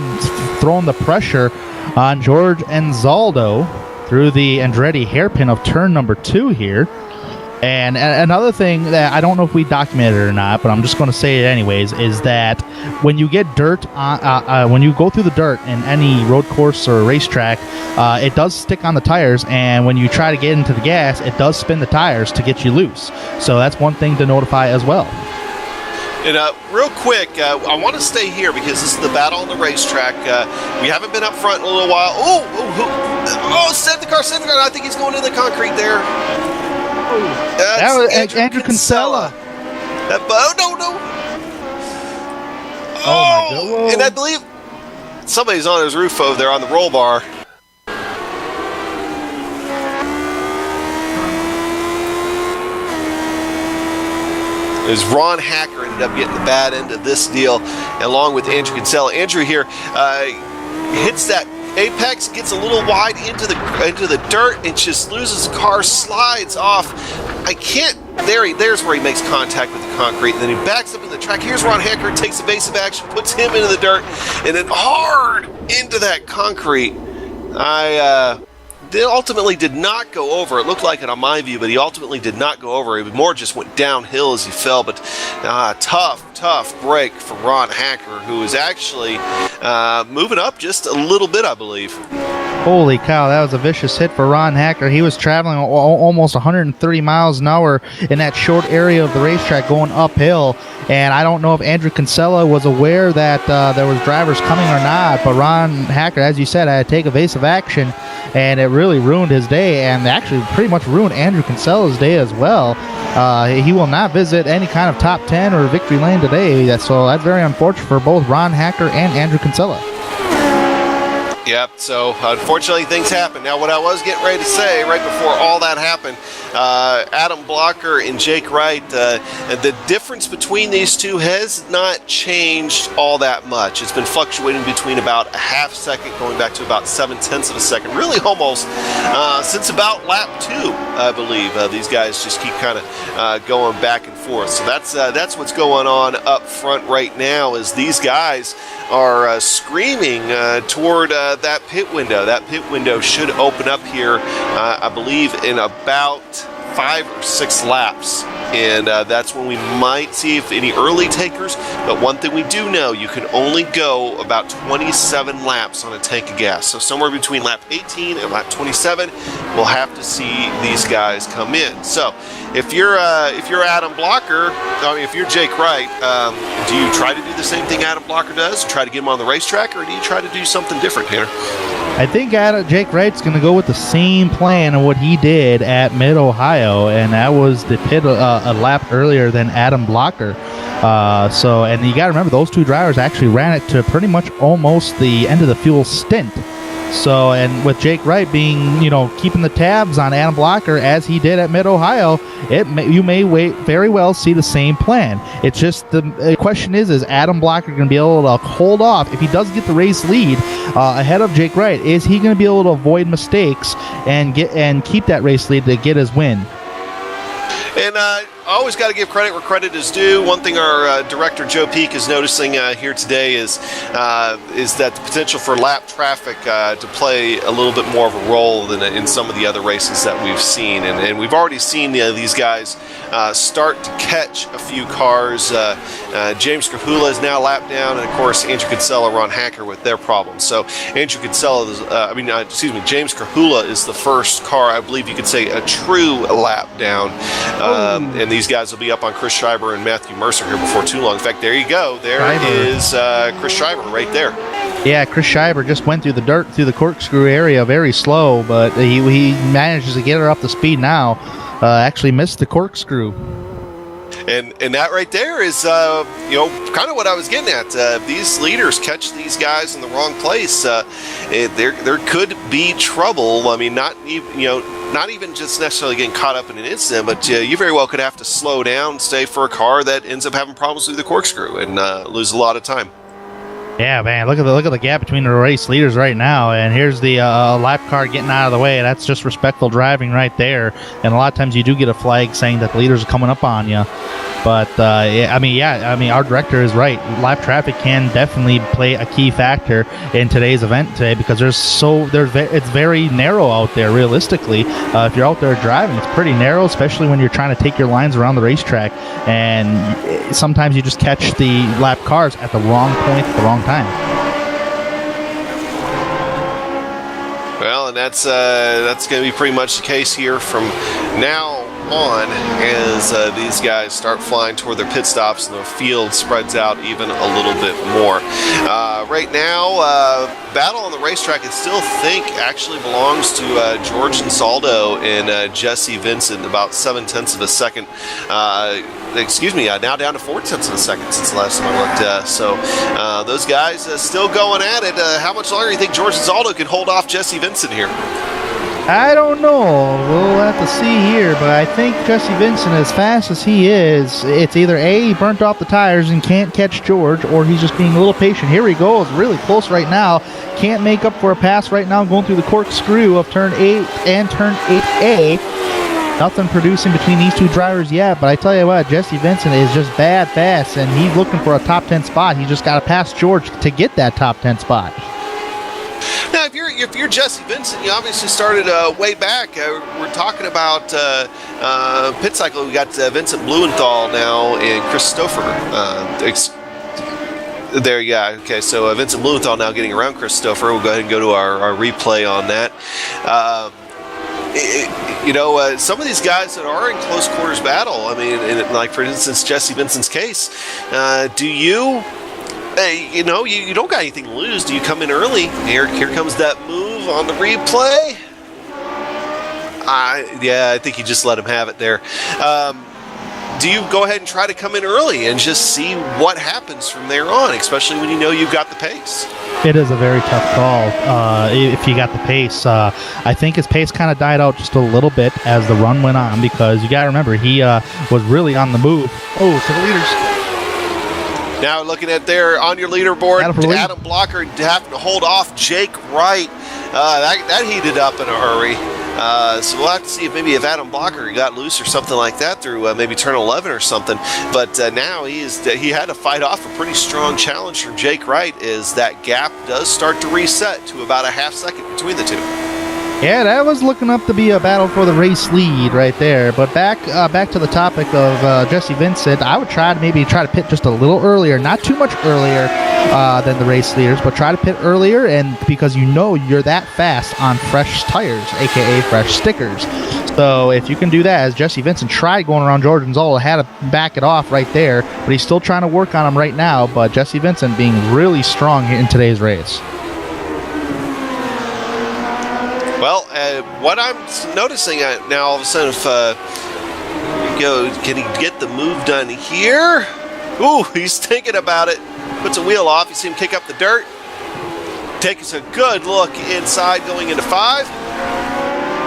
throwing the pressure on George and Zaldo through the Andretti hairpin of turn number 2 here. And another thing that I don't know if we documented it or not, but I'm just going to say it anyways, is that when you get dirt, when you go through the dirt in any road course or racetrack, it does stick on the tires, and when you try to get into the gas, it does spin the tires to get you loose. So that's one thing to notify as well. And real quick, I want to stay here because this is the battle on the racetrack. We haven't been up front in a little while. Send the car. I think he's going in the concrete there. That was Andrew Kinsella. No. Oh my God. And I believe somebody's on his roof over there on the roll bar. As Ron Hacker ended up getting the bad end of this deal, along with Andrew Kinsella. Andrew here hits that apex, gets a little wide into the dirt, and just loses the car, slides off. There's where he makes contact with the concrete, and then he backs up in the track. Here's Ron Hacker, takes evasive action, puts him into the dirt, and then hard into that concrete. They ultimately did not go over. It looked like it on my view, but he ultimately did not go over. He more just went downhill as he fell. But tough break for Ron Hacker, who is actually moving up just a little bit, I believe. Holy cow, that was a vicious hit for Ron Hacker. He was traveling almost 130 miles an hour in that short area of the racetrack going uphill. And I don't know if Andrew Kinsella was aware that there was drivers coming or not. But Ron Hacker, as you said, had to take evasive action. And it really ruined his day, and actually pretty much ruined Andrew Kinsella's day as well. He will not visit any kind of top 10 or victory lane today, so that's very unfortunate for both Ron Hacker and Andrew Kinsella. Yep, so unfortunately things happen. Now what I was getting ready to say right before all that happened, Adam Blocker and Jake Wright, the difference between these two has not changed all that much. It's been fluctuating between about a half second going back to about 7/10 of a second, really almost since about lap 2, I believe. These guys just keep kind of going back and forth. So that's what's going on up front right now, is these guys are screaming toward that pit window. That pit window should open up here, I believe, in about 5 or 6 laps. And that's when we might see if any early takers. But one thing we do know, you can only go about 27 laps on a tank of gas. So somewhere between lap 18 and lap 27, we'll have to see these guys come in. So if you're Adam Blocker, if you're Jake Wright, do you try to do the same thing Adam Blocker does, try to get him on the racetrack, or do you try to do something different, Tanner? I think Jake Wright's going to go with the same plan of what he did at Mid-Ohio, and that was the pit a lap earlier than Adam Blocker. And you got to remember, those two drivers actually ran it to pretty much almost the end of the fuel stint. So, and with Jake Wright being, keeping the tabs on Adam Blocker as he did at Mid-Ohio, you may very well see the same plan. It's just the question is Adam Blocker going to be able to hold off if he does get the race lead ahead of Jake Wright? Is he going to be able to avoid mistakes and keep that race lead to get his win? And always got to give credit where credit is due. One thing our director Joe Peak is noticing here today is that the potential for lap traffic to play a little bit more of a role than in some of the other races that we've seen, and we've already seen these guys start to catch a few cars. James Krahula is now lapped down, and of course Andrew Kinsella, Ron Hacker with their problems. So Andrew Kinsella, James Krahula is the first car, I believe you could say, a true lap down, and these guys will be up on Chris Schreiber and Matthew Mercer here before too long. In fact, there you go. There is Chris Schreiber right there. Yeah, Chris Schreiber just went through the dirt, through the corkscrew area very slow, but he manages to get her up to speed now. Actually missed the corkscrew. And that right there is, kind of what I was getting at. If these leaders catch these guys in the wrong place, there could be trouble. I mean, not even just necessarily getting caught up in an incident, but you very well could have to slow down, stay for a car that ends up having problems through the corkscrew and lose a lot of time. Yeah, man, look at the gap between the race leaders right now, and here's the lap car getting out of the way. That's just respectful driving right there, and a lot of times you do get a flag saying that the leaders are coming up on you. But our director is right. Lap traffic can definitely play a key factor in today's event today, because it's very narrow out there. Realistically, if you're out there driving, it's pretty narrow, especially when you're trying to take your lines around the racetrack, and sometimes you just catch the lap cars at the wrong point at the wrong time. Well, and that's going to be pretty much the case here from now on, as these guys start flying toward their pit stops and the field spreads out even a little bit more. Right now, battle on the racetrack, I still think actually belongs to George Ansaldo and Jesse Vincent, about 7/10 of a second. Now down to 4/10 of a second since the last time I looked. So those guys still going at it. How much longer do you think George Ansaldo can hold off Jesse Vincent here? I don't know. We'll have to see here, but I think Jesse Vincent, as fast as he is, it's either A, he burnt off the tires and can't catch George, or he's just being a little patient. Here he goes, really close right now. Can't make up for a pass right now, going through the corkscrew of turn 8 and turn 8A. Nothing producing between these two drivers yet, but I tell you what, Jesse Vincent is just bad fast, and he's looking for a top 10 spot. He just got to pass George to get that top 10 spot. Now, if you're Jesse Vincent, you obviously started way back. We're talking about pit cycle. We got Vincent Blumenthal now and Chris Stouffer. There, yeah. Okay, so Vincent Blumenthal now getting around Chris Stouffer. We'll go ahead and go to our replay on that. Some of these guys that are in close quarters battle, I mean, like for instance, Jesse Vincent's case, do you... you don't got anything to lose. Do you come in early? Here comes that move on the replay. I think you just let him have it there. do you go ahead and try to come in early and just see what happens from there on, especially when you know you've got the pace? It is a very tough call if you got the pace. I think his pace kind of died out just a little bit as the run went on, because you got to remember, he was really on the move. Oh, to the leaders. Now looking at there on your leaderboard, Adam Blocker having to hold off Jake Wright. That heated up in a hurry. So we'll have to see if Adam Blocker got loose or something like that through maybe turn 11 or something. But now he had to fight off a pretty strong challenge from Jake Wright, as that gap does start to reset to about a half second between the two. Yeah, that was looking up to be a battle for the race lead right there. But back to the topic of Jesse Vincent, I would try to pit just a little earlier, not too much earlier than the race leaders, but try to pit earlier, and because you know you're that fast on fresh tires, aka fresh stickers. So if you can do that, as Jesse Vincent tried going around George Gonzalo, had to back it off right there, but he's still trying to work on him right now. But Jesse Vincent being really strong in today's race. Well, what I'm noticing now, all of a sudden, can he get the move done here? Ooh, he's thinking about it. Puts a wheel off. You see him kick up the dirt. Takes a good look inside going into 5.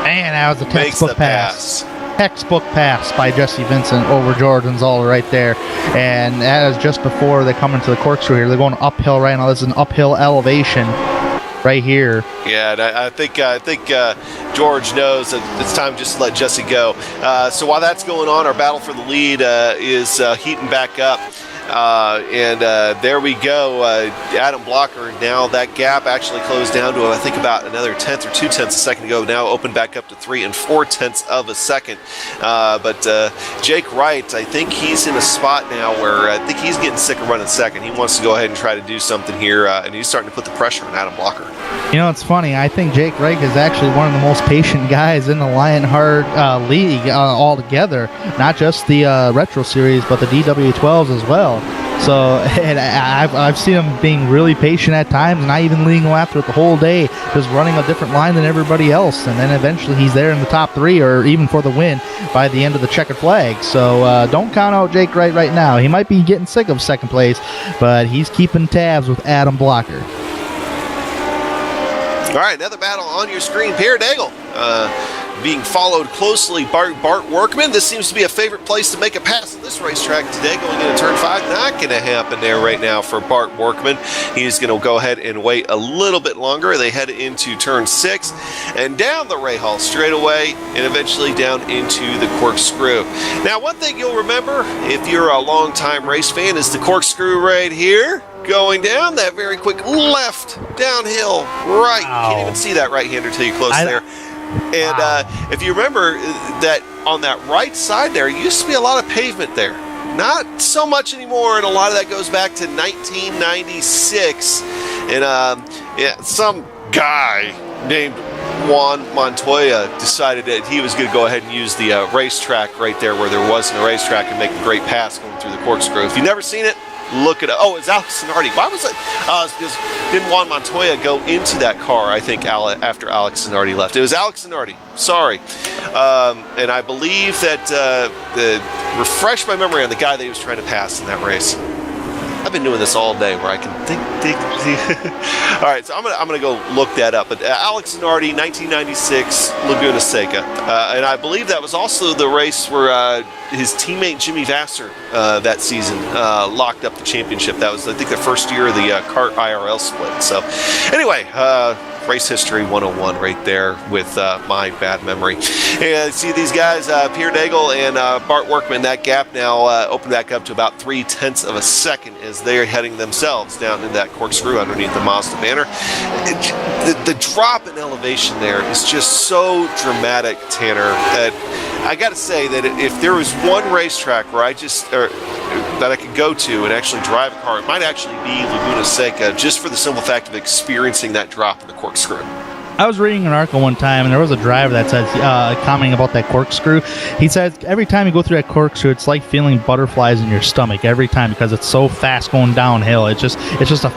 Man, that was a textbook pass. Textbook pass by Jesse Vincent over George Gonzalo right there. And that is just before they come into the corkscrew here. They're going uphill right now. This is an uphill elevation right here. Yeah, and I think George knows that it's time just to let Jesse go. So while that's going on, our battle for the lead is heating back up. And there we go. Adam Blocker, now that gap actually closed down to, I think, about another 1/10 or 2/10 a second ago. Now opened back up to 3 4/10 of a second. But Jake Wright, I think he's in a spot now where I think he's getting sick of running second. He wants to go ahead and try to do something here, and he's starting to put the pressure on Adam Blocker. You know, it's funny. I think Jake Wright is actually one of the most patient guys in the Lionheart league altogether. Not just the Retro Series, but the DW12s as well. So, and I've seen him being really patient at times, not even leading a lap throughout the whole day, just running a different line than everybody else. And then eventually he's there in the top 3 or even for the win by the end of the checkered flag. So don't count out Jake Wright right now. He might be getting sick of second place, but he's keeping tabs with Adam Blocker. All right, another battle on your screen. Pierre Daigle being followed closely by Bart Workman. This seems to be a favorite place to make a pass at this racetrack today, going into turn 5. Not going to happen there right now for Bart Workman. He's going to go ahead and wait a little bit longer. They head into turn 6 and down the Rahal straightaway and eventually down into the corkscrew. Now, one thing you'll remember if you're a longtime race fan is the corkscrew right here. Going down that very quick left, downhill, right. Wow. You can't even see that right-hander till you're close there. And wow. If you remember that on that right side there used to be a lot of pavement there. Not so much anymore, and a lot of that goes back to 1996. And some guy named Juan Montoya decided that he was going to go ahead and use the racetrack right there where there wasn't a racetrack and make a great pass going through the corkscrew. If you've never seen it, look it up. Oh, it's Alex Zanardi. Why was it? It's because didn't Juan Montoya go into that car, I think, after Alex Zanardi left? It was Alex Zanardi. Sorry. And I believe that refresh my memory on the guy that he was trying to pass in that race. I've been doing this all day where I can think. All right, so I'm gonna go look that up. But Alex Zanardi, 1996 Laguna Seca, and I believe that was also the race where his teammate Jimmy Vassar that season locked up the championship. That was, I think, the first year of the kart IRL split. So, anyway. Race History 101 right there with my bad memory. And see these guys, Pierre Daigle and Bart Workman, that gap now opened back up to about 0.3 of a second as they're heading themselves down into that corkscrew underneath the Mazda banner. The drop in elevation there is just so dramatic, Tanner, that I got to say that if there was one racetrack where that I could go to and actually drive a car, it might actually be Laguna Seca, just for the simple fact of experiencing that drop in the corkscrew. I was reading an article one time, and there was a driver that said, commenting about that corkscrew. He said every time you go through that corkscrew, it's like feeling butterflies in your stomach every time because it's so fast going downhill. It's just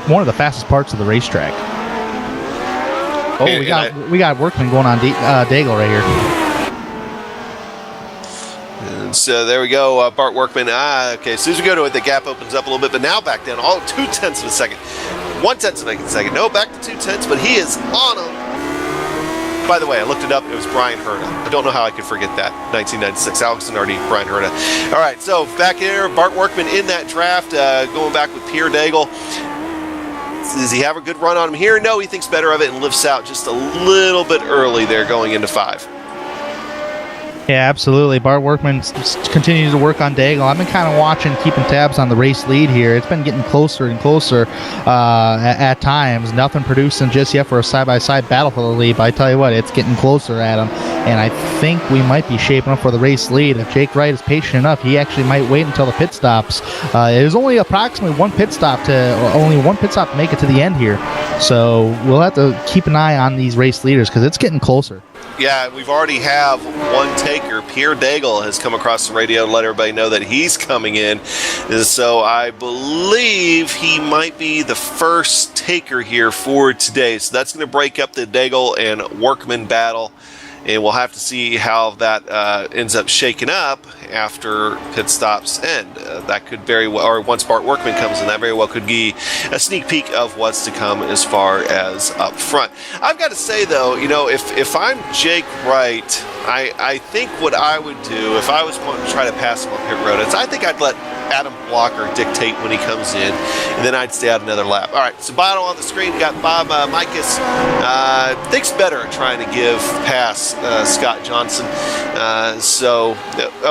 one of the fastest parts of the racetrack. Oh, we got Workman going on Daigle right here. So there we go, Bart Workman. Okay, as soon as we go to it, the gap opens up a little bit, but now back down, all 0.2 of a second. 0.1 of a second. No, back to 0.2, but he is on him. By the way, I looked it up. It was Brian Herta. I don't know how I could forget that. 1996. Alex Zanardi, Brian Herta. All right, so back here, Bart Workman in that draft, going back with Pierre Daigle. Does he have a good run on him here? No, he thinks better of it and lifts out just a little bit early there going into 5. Yeah, absolutely. Bart Workman continues to work on Daigle. I've been kind of watching, keeping tabs on the race lead here. It's been getting closer and closer at times. Nothing producing just yet for a side-by-side battle for the lead, but I tell you what, it's getting closer at him. And I think we might be shaping up for the race lead. If Jake Wright is patient enough, he actually might wait until the pit stops. There's only approximately one pit stop to make it to the end here. So we'll have to keep an eye on these race leaders because it's getting closer. Yeah, we've already have one taker. Pierre Daigle has come across the radio to let everybody know that he's coming in. So I believe he might be the first taker here for today. So that's going to break up the Daigle and Workman battle. And we'll have to see how that ends up shaking up after pit stops end. That could very well, or once Bart Workman comes in, that very well could be a sneak peek of what's to come as far as up front. I've got to say, though, you know, if I'm Jake Wright, I think what I would do if I was wanting to try to pass him on pit road is I think I'd let Adam Blocker dictate when he comes in, and then I'd stay out another lap. All right, so battle on the screen. We got Bob Mikas thinks better at trying to give pass Scott Johnson.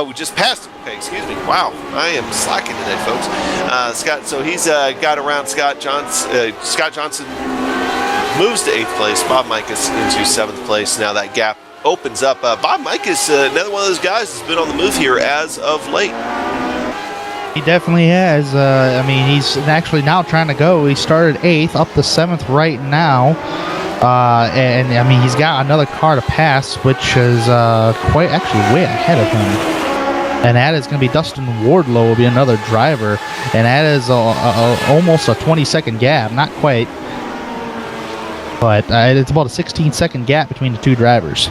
We just passed him. Okay, excuse me. Wow, I am slacking today, folks. Scott, so he's got around Scott Johnson. Scott Johnson moves to 8th place. Bob Mikas into 7th place. Now that gap opens up. Bob Mikas, another one of those guys that's been on the move here as of late. He definitely has. I mean, he's actually now trying to go. He started 8th, up to 7th right now. And I mean, he's got another car to pass, which is quite actually way ahead of him. And that is going to be Dustin Wardlow will be another driver. And that is almost a 20-second gap. Not quite. But it's about a 16-second gap between the two drivers.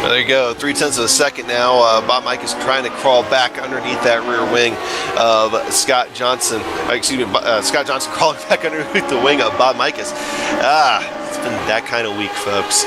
Well, there you go, 0.3 of a second now. Bob Mike is trying to crawl back underneath that rear wing of Scott Johnson. Scott Johnson crawling back underneath the wing of Bob Mikas. It's been that kind of week, folks.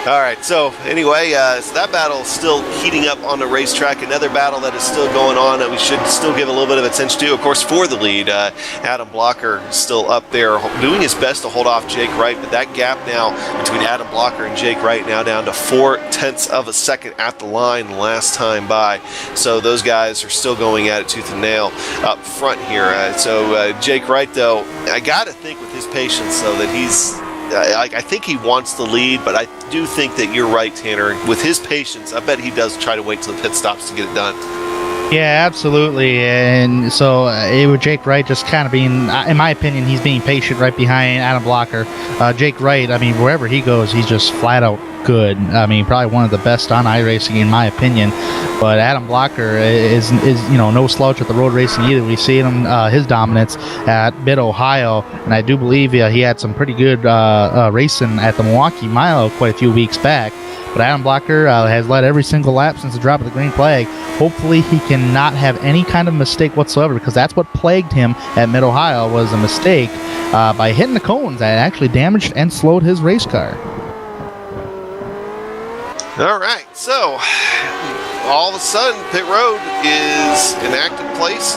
All right, so anyway, so that battle is still heating up on the racetrack. Another battle that is still going on that we should still give a little bit of attention to, of course, for the lead. Adam Blocker is still up there doing his best to hold off Jake Wright, but that gap now between Adam Blocker and Jake Wright now down to 0.4 of a second at the line last time by. So those guys are still going at it tooth and nail up front here. So Jake Wright, though, I got to think with his patience, though, that he's I think he wants the lead, but I do think that you're right, Tanner. With his patience, I bet he does try to wait till the pit stops to get it done. Yeah, absolutely. And so with Jake Wright just kind of being, in my opinion, he's being patient right behind Adam Blocker. Jake Wright, I mean, wherever he goes, he's just flat out good. I mean, probably one of the best on iRacing in my opinion. But Adam Blocker is no slouch at the road racing either. We see him his dominance at Mid-Ohio, and I do believe he had some pretty good racing at the Milwaukee Mile quite a few weeks back. But Adam Blocker has led every single lap since the drop of the green flag. Hopefully he cannot have any kind of mistake whatsoever, because that's what plagued him at Mid-Ohio was a mistake by hitting the cones that actually damaged and slowed his race car. All right, so all of a sudden pit road is an active place.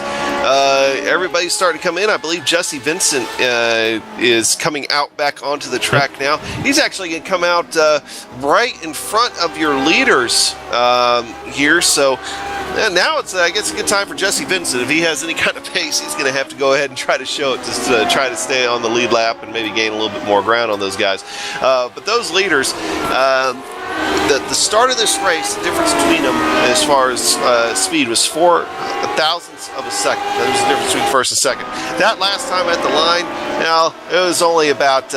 Everybody's starting to come in. I believe Jesse Vincent is coming out back onto the track now. He's actually going to come out right in front of your leaders here. So now it's, I guess, a good time for Jesse Vincent. If he has any kind of pace, he's going to have to go ahead and try to show it, just to try to stay on the lead lap and maybe gain a little bit more ground on those guys. But those leaders, the start of this race, the difference between them as far as speed was 4 thousandths of a second. That was the difference between first and second. That last time at the line, now it was only about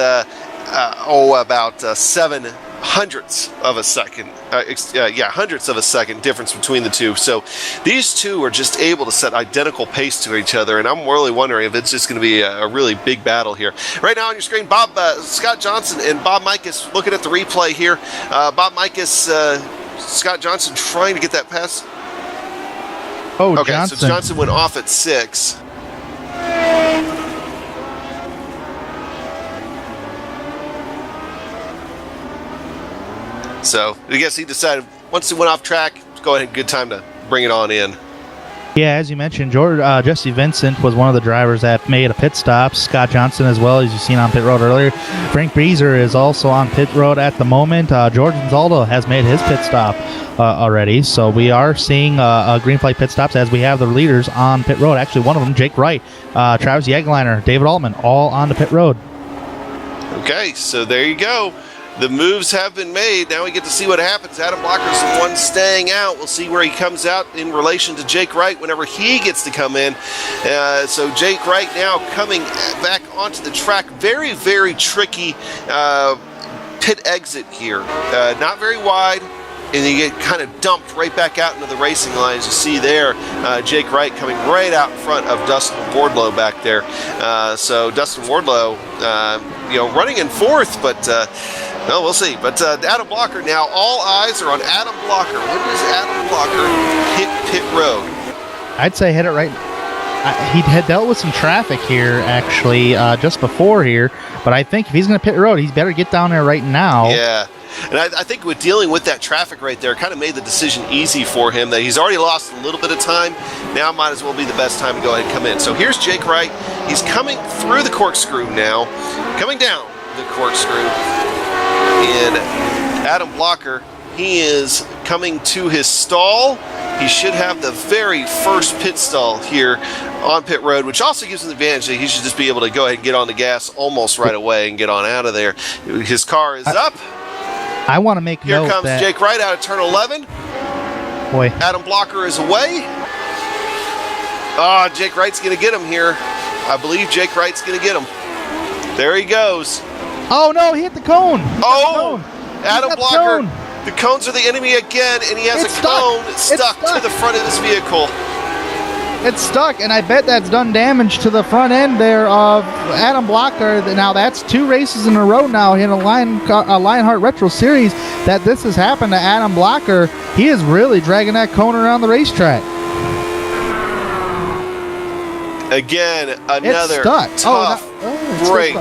7 hundredths of a second. Hundredths of a second difference between the two. So these two are just able to set identical pace to each other, and I'm really wondering if it's just going to be a really big battle here. Right now on your screen, Scott Johnson and Bob Mikus looking at the replay here. Bob Mikus, Scott Johnson trying to get that pass. Oh, okay, Johnson. so Johnson went off at 6. So I guess he decided once he went off track, go ahead, good time to bring it on in. Yeah, as you mentioned, Jesse Vincent was one of the drivers that made a pit stop. Scott Johnson as well, as you've seen on pit road earlier. Frank Breezer is also on pit road at the moment. Jordan Zaldo has made his pit stop already. So we are seeing green flag pit stops as we have the leaders on pit road. Actually, one of them, Jake Wright, Travis Yagliner, David Altman, all on the pit road. Okay, so there you go. The moves have been made. Now we get to see what happens. Adam Blocker's the one staying out. We'll see where he comes out in relation to Jake Wright whenever he gets to come in. So Jake Wright now coming back onto the track. Very, very tricky pit exit here. Not very wide. And you get kind of dumped right back out into the racing line, as you see there. Jake Wright coming right out in front of Dustin Wardlow back there. So Dustin Wardlow, running in fourth, but no, we'll see. But Adam Blocker now, all eyes are on Adam Blocker. When does Adam Blocker hit pit road? I'd say hit it right. He had dealt with some traffic here, actually, just before here. But I think if he's going to pit road, he's better get down there right now. Yeah. And I think with dealing with that traffic right there, kind of made the decision easy for him that he's already lost a little bit of time. Now might as well be the best time to go ahead and come in. So here's Jake Wright. He's coming through the corkscrew now, coming down the corkscrew. And Adam Blocker, he is coming to his stall. He should have the very first pit stall here on pit road, which also gives him the advantage that he should just be able to go ahead and get on the gas almost right away and get on out of there. His car is up. I want to make Here note comes that Jake Wright out of turn 11. Boy. Adam Blocker is away. Jake Wright's going to get him here. I believe Jake Wright's going to get him. There he goes. Oh, no, he hit the cone. Adam Blocker. The cones are the enemy again, and he has a cone stuck to the front of this vehicle. It's stuck, and I bet that's done damage to the front end there of Adam Blocker. Now, that's 2 races in a row now in a Lionheart Retro Series that this has happened to Adam Blocker. He is really dragging that cone around the racetrack. Again, another tough break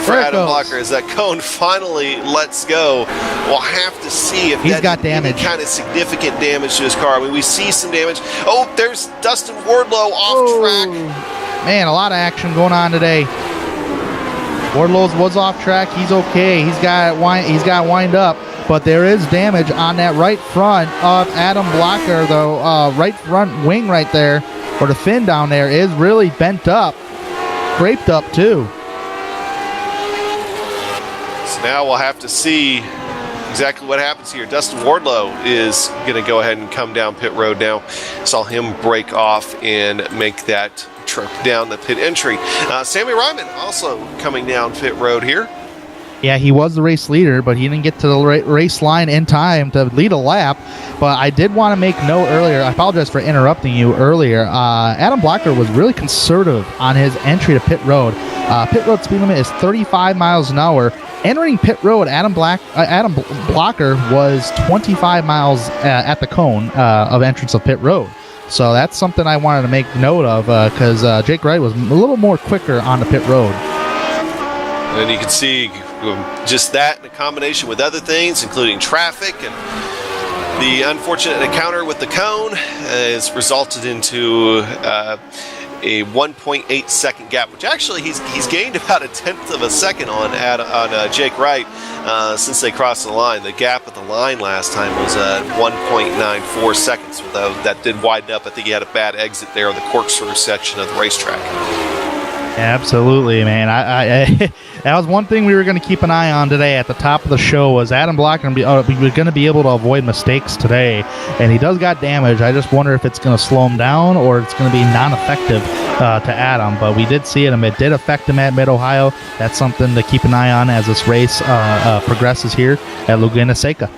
for Adam Blocker as that cone finally lets go. We'll have to see if he's got damage. Any kind of significant damage to his car. I mean, we see some damage. Oh, there's Dustin Wardlow off track. Man, a lot of action going on today. Wardlow was off track. He's okay. He's got wind up, but there is damage on that right front of Adam Blocker. The right front wing right there, or the fin down there, is really bent up, scraped up too. So now we'll have to see exactly what happens here. Dustin Wardlow is going to go ahead and come down pit road now. Saw him break off and make that trip down the pit entry. Sammy Ryman also coming down pit road here. Yeah, he was the race leader, but he didn't get to the race line in time to lead a lap. But I did want to make note earlier, I apologize for interrupting you earlier, Adam Blocker was really conservative on his entry to pit road. Pit road speed limit is 35 miles an hour. Entering pit road, Adam Blocker was 25 miles at the cone of entrance of pit road. So that's something I wanted to make note of because Jake Wright was a little more quicker on the pit road. And you can see just that in a combination with other things, including traffic and the unfortunate encounter with the cone, has resulted into a 1.8 second gap, which actually he's gained about a tenth of a second on Jake Wright since they crossed the line. The gap at the line last time was 1.94 seconds. That did widen up. I think he had a bad exit there on the corkscrew section of the racetrack. Absolutely, man. I that was one thing we were going to keep an eye on today at the top of the show was Adam Blocker was going to be able to avoid mistakes today, and he does got damage. I just wonder if it's going to slow him down or it's going to be non-effective to Adam, but we did see it, and it did affect him at Mid-Ohio. That's something to keep an eye on as this race progresses here at Laguna Seca.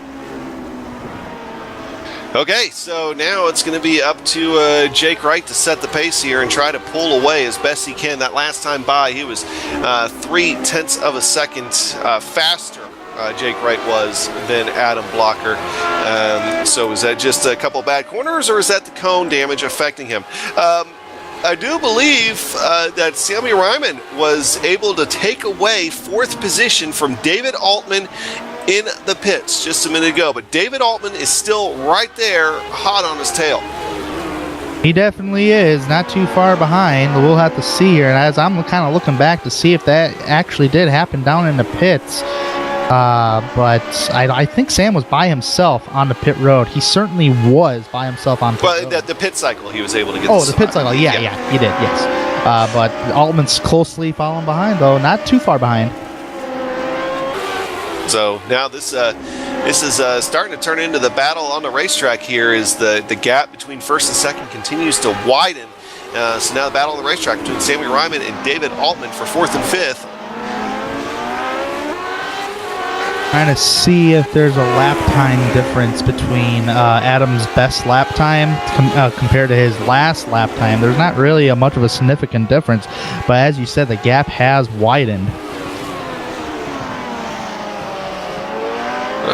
Okay, so now it's going to be up to Jake Wright to set the pace here and try to pull away as best he can. That last time by, he was 0.3 of a second faster, Jake Wright was, than Adam Blocker. So is that just a couple bad corners, or is that the cone damage affecting him? I do believe that Sammy Ryman was able to take away fourth position from David Altman in the pits just a minute ago, but David Altman is still right there, hot on his tail. He definitely is, not too far behind. We'll have to see here, and as I'm kind of looking back to see if that actually did happen down in the pits, but I think Sam was by himself on the pit road. He certainly was by himself on pit road. Well, the pit cycle, he was able to get the pit cycle, yeah, he did, yes. But Altman's closely following behind, though, not too far behind. So now this is starting to turn into the battle on the racetrack here as the gap between first and second continues to widen. So now the battle on the racetrack between Sammy Ryman and David Altman for fourth and fifth. Trying to see if there's a lap time difference between Adam's best lap time compared to his last lap time. There's not really much of a significant difference, but as you said, the gap has widened.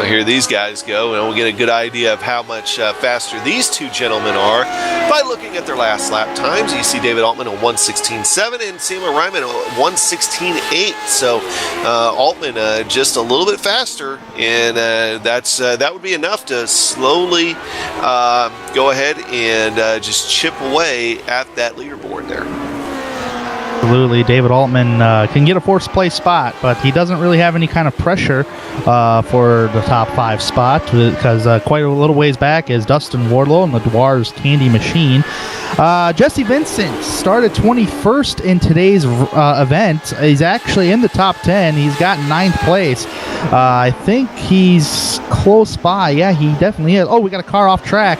Here these guys go, and we'll get a good idea of how much faster these two gentlemen are by looking at their last lap times. You see David Altman at 1:16.7 and Sammy Ryman at 1:16.8. So Altman just a little bit faster, and that would be enough to slowly go ahead and just chip away at that leaderboard there. Absolutely. David Altman can get a fourth place spot, but he doesn't really have any kind of pressure for the top 5 spot because quite a little ways back is Dustin Wardlow and the Dwarves Candy Machine. Jesse Vincent started 21st in today's event. He's actually in the top 10. He's got 9th place. I think he's close by. Yeah, he definitely is. Oh, we got a car off track,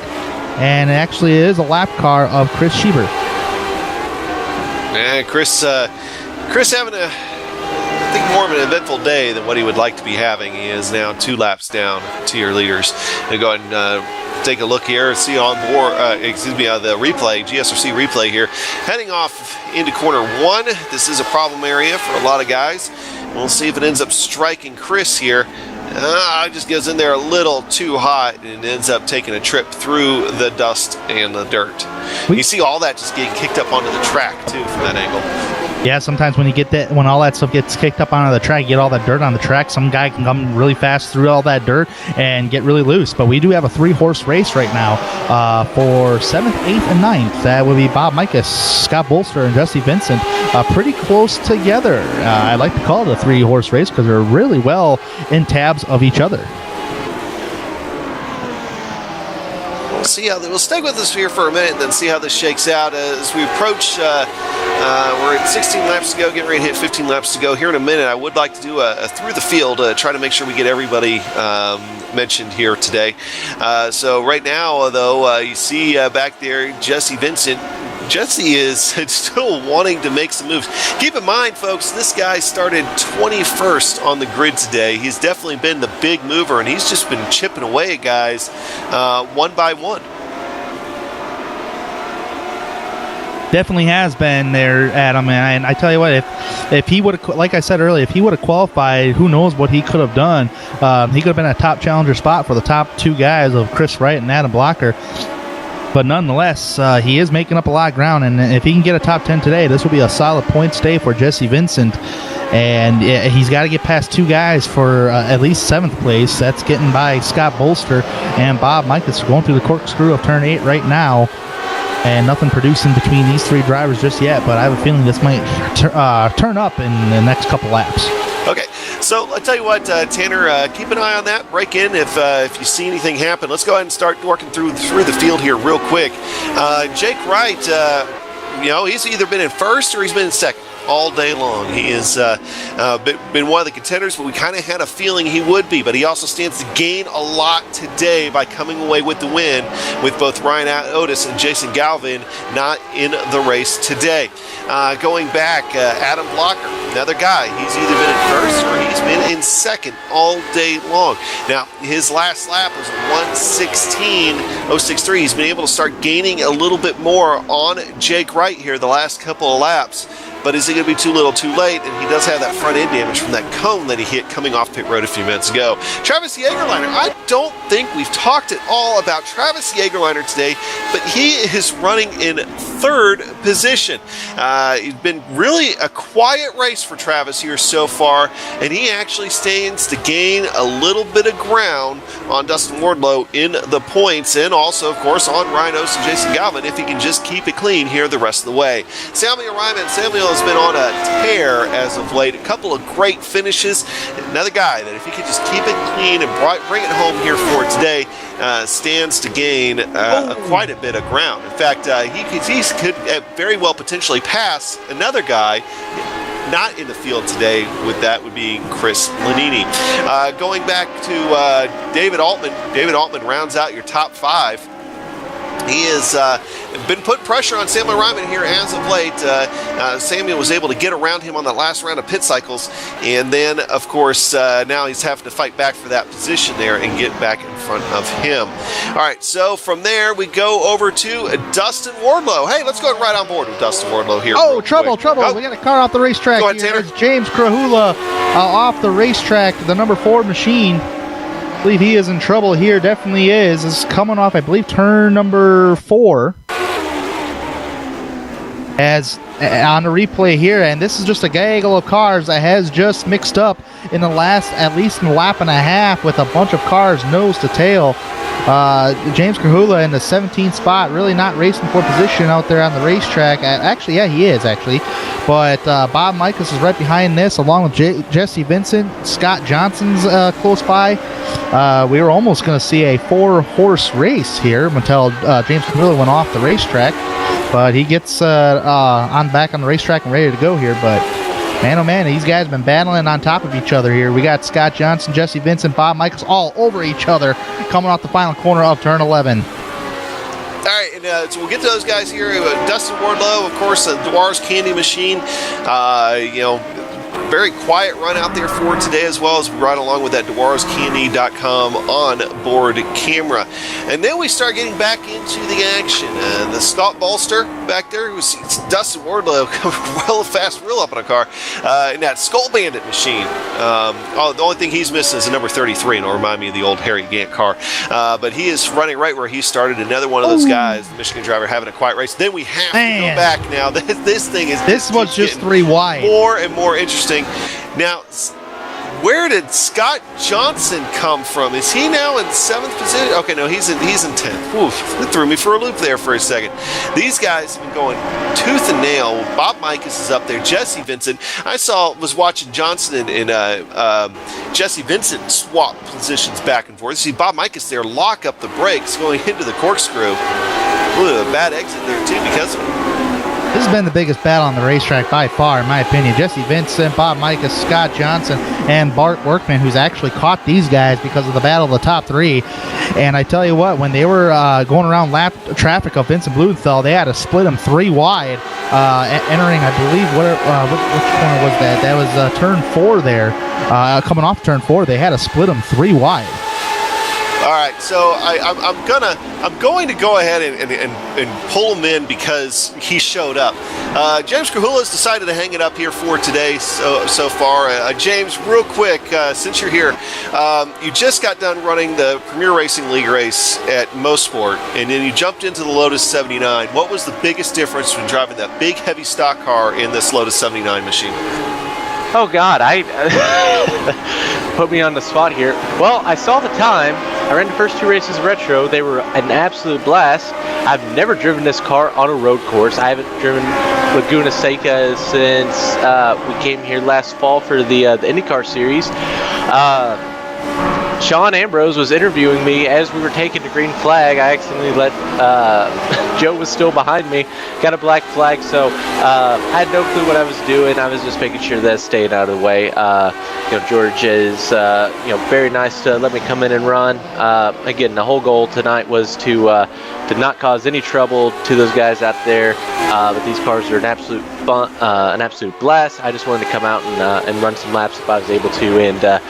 and it actually is a lap car of Chris Schieber. And Chris having I think more of an eventful day than what he would like to be having. He is now 2 laps down to your leaders. And go ahead and take a look here and see on board, the replay, GSRC replay here. Heading off into corner 1. This is a problem area for a lot of guys. We'll see if it ends up striking Chris here. Just goes in there a little too hot and ends up taking a trip through the dust and the dirt. You see all that just getting kicked up onto the track too from that angle. Yeah, sometimes when all that stuff gets kicked up onto the track, you get all that dirt on the track, some guy can come really fast through all that dirt and get really loose. But we do have a 3-horse race right now for 7th, 8th, and 9th. That would be Bob Micus, Scott Bolster, and Jesse Vincent. Pretty close together. I like to call it a 3-horse race because they're really well in tabs of each other. We'll stick with us here for a minute and then see how this shakes out as we approach. We're at 16 laps to go, getting ready to hit 15 laps to go. Here in a minute, I would like to do a through the field, try to make sure we get everybody mentioned here today. So right now, though, you see back there Jesse Vincent. Jesse is still wanting to make some moves. Keep in mind, folks, this guy started 21st on the grid today. He's definitely been the big mover, and he's just been chipping away at guys one by one. Definitely has been there, Adam, and I tell you what, if he would have, like I said earlier, if he would have qualified, who knows what he could have done. He could have been a top challenger spot for the top 2 guys of Chris Wright and Adam Blocker. But nonetheless, he is making up a lot of ground, and if he can get a top 10 today, this will be a solid points day for Jesse Vincent. And he's got to get past 2 guys for at least 7th place. That's getting by Scott Bolster and Bob Micus. Going through the corkscrew of turn 8 right now. And nothing producing between these 3 drivers just yet, but I have a feeling this might turn up in the next couple laps. Okay, so I'll tell you what, Tanner, keep an eye on that. Break in if you see anything happen. Let's go ahead and start working through the field here real quick. Jake Wright, he's either been in first or he's been in second. all day long. He has been one of the contenders, but we kind of had a feeling he would be. But he also stands to gain a lot today by coming away with the win, with both Ryan Otis and Jason Galvin not in the race today. Going back, Adam Blocker, another guy. He's either been in first or he's been in second all day long. Now, his last lap was 1:16.063. He's been able to start gaining a little bit more on Jake Wright here the last couple of laps. But is it going to be too little too late? And he does have that front end damage from that cone that he hit coming off pit road a few minutes ago. Travis Jagerliner, I don't think we've talked at all about Travis Jagerliner today, but he is running in third position. It's been really a quiet race for Travis here so far, and he actually stands to gain a little bit of ground on Dustin Wardlow in the points, and also, of course, on Ryan Oates and Jason Galvin if he can just keep it clean here the rest of the way. Samuel Ryman, Samuel has been on a tear as of late. A couple of great finishes. Another guy that if he could just keep it clean and bring it home here for today, stands to gain quite a bit of ground. In fact, he could very well potentially pass another guy not in the field today. With that would be Chris Lanini. Going back to David Altman. David Altman rounds out your top five. He has been putting pressure on Samuel Ryman here as of late. Samuel was able to get around him on that last round of pit cycles, and then, of course, now he's having to fight back for that position there and get back in front of him. All right, so from there we go over to Dustin Wardlow. Hey, let's go right on board with Dustin Wardlow here. Oh, trouble! Oh. We got a car off the racetrack. Go ahead, Tanner. It's James Krahula off the racetrack, the number 4 machine. I believe he is in trouble here. Definitely is. Is coming off, I believe, turn number 4. As on the replay here, and this is just a gaggle of cars that has just mixed up in the last, at least in a lap and a half, with a bunch of cars nose to tail. James Krahula in the 17th spot, really not racing for position out there on the racetrack. Actually, yeah, he is actually. But Bob Michaels is right behind this, along with Jesse Vincent. Scott Johnson's close by. We were almost going to see a 4-horse race here until James Krahula went off the racetrack. But he gets back on the racetrack and ready to go here. But man, oh man, these guys have been battling on top of each other here. We got Scott Johnson, Jesse Vincent, Bob Michaels all over each other coming off the final corner of turn 11. All right, and so we'll get to those guys here. Dustin Wardlow, of course, Dwar's Candy Machine. Very quiet run out there for today, as well as we ride along with that DeWarsCandy.com on-board camera. And then we start getting back into the action. The Scott Bolster back there, was Dustin Wardlow coming real fast, real up in a car, in that Skull Bandit machine. The only thing he's missing is a number 33, and it'll remind me of the old Harry Gant car. But he is running right where he started. Another one of those guys, the Michigan driver, having a quiet race. Then we have to go back now. This thing is... This was just 3 wide. More and more interesting. Now, where did Scott Johnson come from? Is he now in 7th position? Okay, no, he's in 10th. Oof, that threw me for a loop there for a second. These guys have been going tooth and nail. Bob Michaels is up there. Jesse Vincent. Was watching Johnson and Jesse Vincent swap positions back and forth. See Bob Michaels there lock up the brakes going into the corkscrew. Ooh, a bad exit there too because of it. This has been the biggest battle on the racetrack by far, in my opinion. Jesse Vincent, Bob Michaels, Scott Johnson, and Bart Workman, who's actually caught these guys because of the battle of the top 3. And I tell you what, when they were going around lap traffic of Vincent Blumenthal, they had to split them 3 wide, entering, I believe, which corner was that? That was turn 4 there. Coming off turn 4, they had to split them 3 wide. All right, so I'm going to go ahead and pull him in because he showed up. James Krahula has decided to hang it up here for today so far. James, real quick, since you're here, you just got done running the Premier Racing League race at Mosport, and then you jumped into the Lotus 79. What was the biggest difference when driving that big, heavy stock car in this Lotus 79 machine? Oh God, put me on the spot here. Well, I saw the time. I ran the first 2 races retro. They were an absolute blast. I've never driven this car on a road course. I haven't driven Laguna Seca since we came here last fall for the IndyCar series. Sean Ambrose was interviewing me as we were taking the green flag. I accidentally let Joe was still behind me, got a black flag, so I had no clue what I was doing. I was just making sure that stayed out of the way. George is very nice to let me come in and run. Again, the whole goal tonight was to not cause any trouble to those guys out there. But these cars are an absolute fun, an absolute blast. I just wanted to come out and run some laps if I was able to, and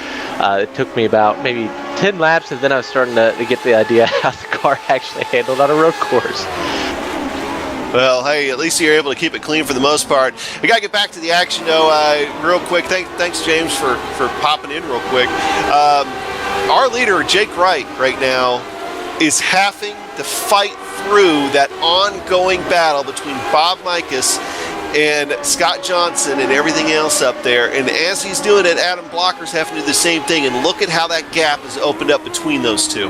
it took me about maybe 10 laps, and then I was starting to get the idea how the car actually handled on a road course. Well, hey, at least you're able to keep it clean for the most part. We got to get back to the action, though, real quick. Thanks, James, for popping in real quick. Our leader, Jake Wright, right now is having to fight through that ongoing battle between Bob Mikas and Scott Johnson and everything else up there. And as he's doing it, Adam Blocker's having to do the same thing. And look at how that gap has opened up between those two.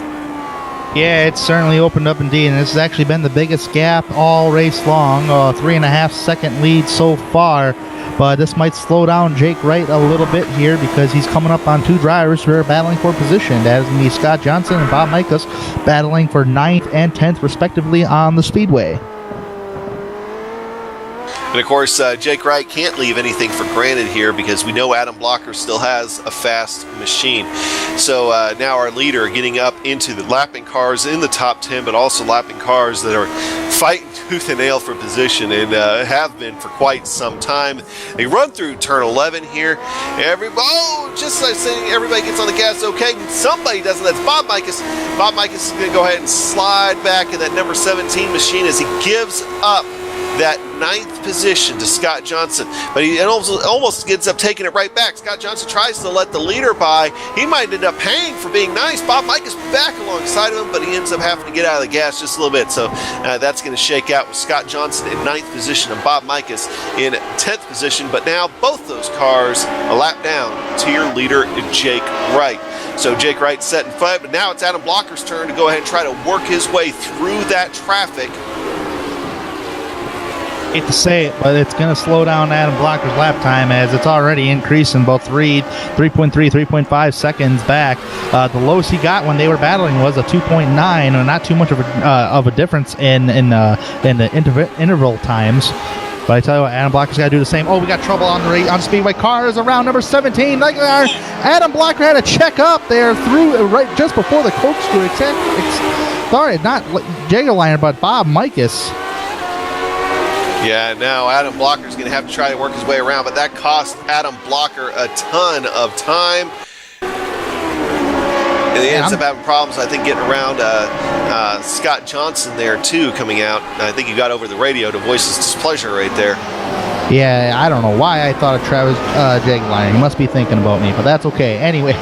Yeah, it's certainly opened up indeed, and this has actually been the biggest gap all race long. 3.5 second lead so far, but this might slow down Jake Wright a little bit here because he's coming up on two drivers who are battling for position. That is going to be Scott Johnson and Bob Mikas, battling for 9th and 10th respectively on the speedway. And of course, Jake Wright can't leave anything for granted here because we know Adam Blocker still has a fast machine. So now our leader getting up into the lapping cars in the top 10, but also lapping cars that are fighting tooth and nail for position and have been for quite some time. They run through turn 11 here. Just like saying everybody gets on the gas, okay. Somebody doesn't. That's Bob Mikas. Bob Mikas is going to go ahead and slide back in that number 17 machine as he gives up that 9th position to Scott Johnson, but he almost ends up taking it right back. Scott Johnson tries to let the leader by. He might end up paying for being nice. Bob Mikas back alongside of him, but he ends up having to get out of the gas just a little bit. So that's going to shake out with Scott Johnson in 9th position and Bob Mikas in 10th position. But now both those cars a lap down to your leader, Jake Wright. So Jake Wright set in front, but now it's Adam Blocker's turn to go ahead and try to work his way through that traffic. Hate to say it, but it's going to slow down Adam Blocker's lap time as it's already increasing both 3.5 seconds back. The lowest he got when they were battling was a 2.9, and not too much of a difference in the interval times. But I tell you what, Adam Blocker's got to do the same. Oh, we got trouble on Speedway cars around number 17. Adam Blocker had a check up there through right just before the corkscrew. Sorry, not Jagerliner, but Bob Mikas. Yeah, now Adam Blocker's going to have to try to work his way around, but that cost Adam Blocker a ton of time. And he ends up having problems, I think, getting around Scott Johnson there, too, coming out. I think he got over the radio to voice his displeasure right there. Yeah, I don't know why I thought of Travis Jageliner. He must be thinking about me, but that's okay. Anyways,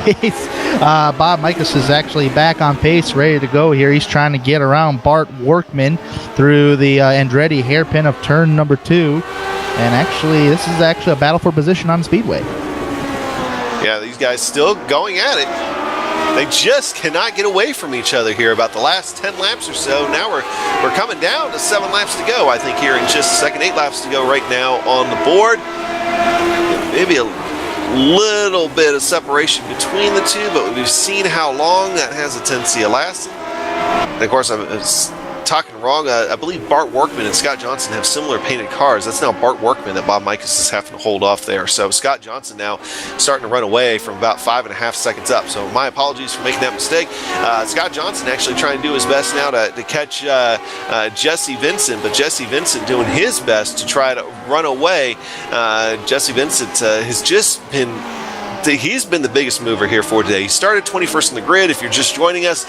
Bob Mikas is actually back on pace, ready to go here. He's trying to get around Bart Workman through the Andretti hairpin of turn number 2. And actually, this is actually a battle for position on Speedway. Yeah, these guys still going at it. They just cannot get away from each other here about the last 10 laps or so. Now we're coming down to 7 laps to go, I think, here in just a second. 8 laps to go right now on the board. Maybe a little bit of separation between the two, but we've seen how long that has a tendency of lasting. And of course, I'm talking wrong. I believe Bart Workman and Scott Johnson have similar painted cars. That's now Bart Workman that Bob Mikas is having to hold off there. So Scott Johnson now starting to run away from about 5.5 seconds up. So my apologies for making that mistake. Scott Johnson actually trying to do his best now to catch Jesse Vincent, but Jesse Vincent doing his best to try to run away. Jesse Vincent has just been he's been the biggest mover here for today. He started 21st in the grid. If you're just joining us,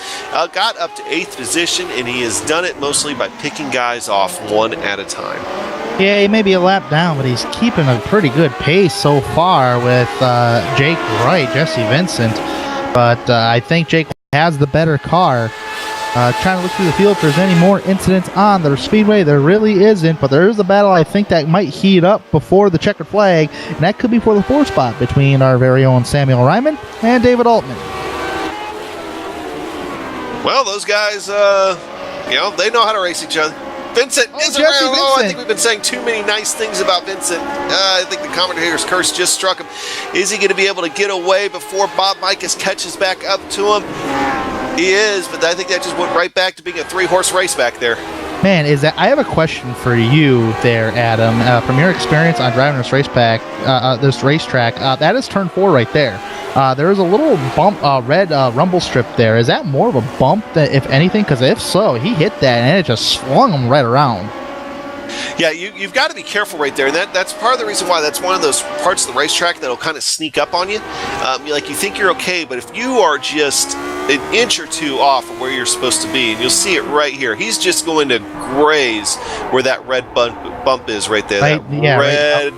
got up to 8th position, and he has done it mostly by picking guys off one at a time. Yeah, he may be a lap down, but he's keeping a pretty good pace so far with Jake Wright, Jesse Vincent. But I think Jake has the better car. Trying to look through the field if there's any more incidents on the speedway. There really isn't, but there is a battle I think that might heat up before the checkered flag, and that could be for the 4th spot between our very own Samuel Ryman and David Altman. Well, those guys, they know how to race each other. Vincent Oh, is Jesse around. Oh, I Vincent. think we've been saying too many nice things about Vincent. I think the commentator's curse just struck him. Is he going to be able to get away before Bob Mikas catches back up to him? He is, but I think that just went right back to being a 3-horse race back there. Man, I have a question for you there, Adam. From your experience on driving this racetrack, that is turn 4 right there. There is a little bump, red rumble strip there. Is that more of a bump, if anything? Because if so, he hit that and it just swung him right around. Yeah, you've got to be careful right there, and that's part of the reason why that's one of those parts of the racetrack that'll kind of sneak up on you. You think you're okay, but if you are just an inch or two off of where you're supposed to be, and you'll see it right here, he's just going to graze where that red bump is right there. Right, that yeah, red,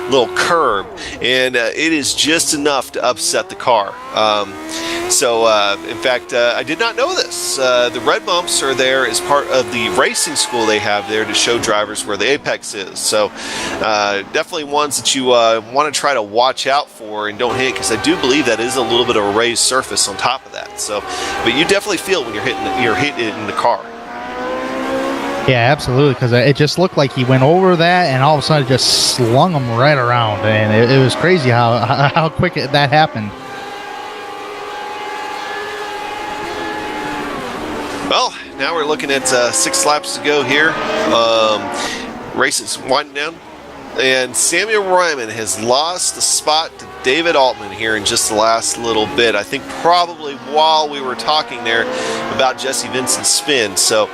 little curb, and it is just enough to upset the car. In fact, I did not know this. The red bumps are there as part of the racing school they have there to show drivers where the apex is. So definitely ones that you want to try to watch out for and don't hit, because I do believe that is a little bit of a raised surface on top of that. So, but you definitely feel when you're hitting it in the car. Yeah, absolutely, because it just looked like he went over that and all of a sudden just slung him right around, and it was crazy how quick that happened. Well, now we're looking at 6 laps to go here. Race is winding down. And Samuel Ryman has lost the spot to David Altman here in just the last little bit. I think probably while we were talking there about Jesse Vincent's spin. So,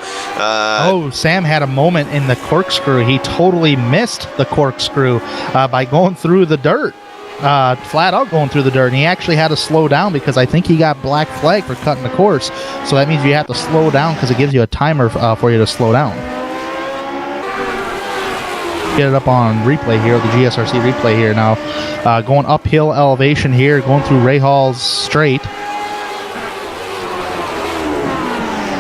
Sam had a moment in the corkscrew. He totally missed the corkscrew by going through the dirt. Flat out going through the dirt, and he actually had to slow down because I think he got black flag for cutting the course. So that means you have to slow down because it gives you a timer for you to slow down. Get it up on replay here, the GSRC replay here now. Going uphill elevation here, going through Ray Hall's straight.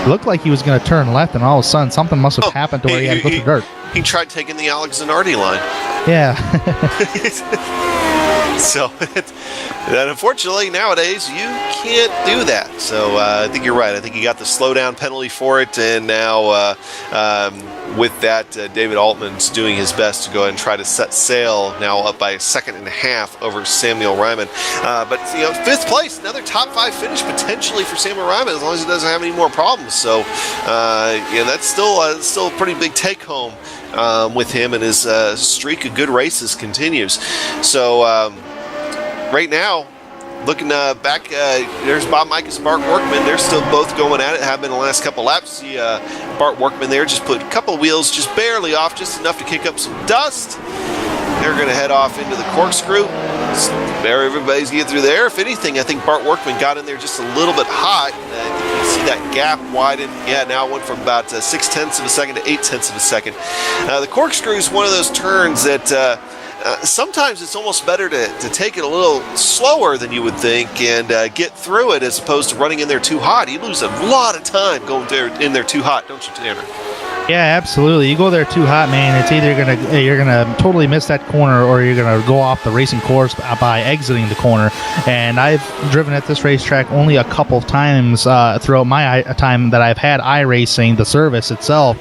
Looked like he was going to turn left, and all of a sudden something must have happened to where he had to go through dirt. He tried taking the Alex Zanardi line. Yeah. So, and unfortunately, nowadays, you can't do that. So, I think you're right. I think he got the slowdown penalty for it, and now with that, David Altman's doing his best to go ahead and try to set sail, now up by 1.5 seconds over Samuel Ryman. But, 5th place, another top 5 finish potentially for Samuel Ryman, as long as he doesn't have any more problems. So, that's still a pretty big take-home with him, and his streak of good races continues. So, right now, looking back, there's Bob Mikas and Bart Workman. They're still both going at it, have been the last couple laps. See Bart Workman there just put a couple of wheels just barely off, just enough to kick up some dust. They're going to head off into the corkscrew. There, everybody's getting through there. If anything, I think Bart Workman got in there just a little bit hot. You see that gap widen. Yeah, now it went from about 0.6 of a second to 0.8 of a second. The corkscrew is one of those turns that sometimes it's almost better to take it a little slower than you would think and get through it as opposed to running in there too hot. You lose a lot of time going in there too hot, don't you, Tanner? Yeah, absolutely. You go there too hot, man. It's either you're gonna totally miss that corner, or you're gonna go off the racing course by exiting the corner. And I've driven at this racetrack only a couple of times throughout my time that I've had iRacing, the service itself.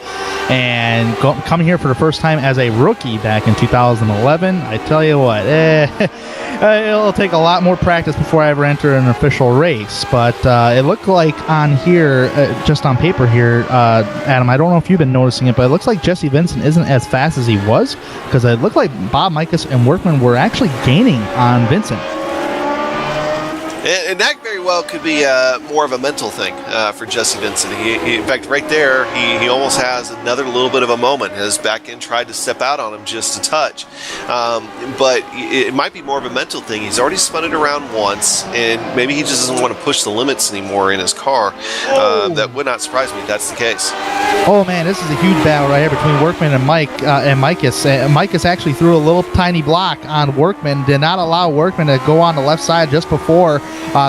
And coming here for the first time as a rookie back in 2011, I tell you what, it'll take a lot more practice before I ever enter an official race. But it looked like on here, just on paper here, Adam, I don't know if you've been noticing it, but it looks like Jesse Vincent isn't as fast as he was, because it looked like Bob Mikas and Workman were actually gaining on Vincent. And that very well could be more of a mental thing for Jesse Vincent. He, in fact, right there, he almost has another little bit of a moment. His back end tried to step out on him just a touch. But it might be more of a mental thing. He's already spun it around once, and maybe he just doesn't want to push the limits anymore in his car. That would not surprise me if that's the case. Oh, man, this is a huge battle right here between Workman and Mikas. Mikas actually threw a little tiny block on Workman, did not allow Workman to go on the left side just before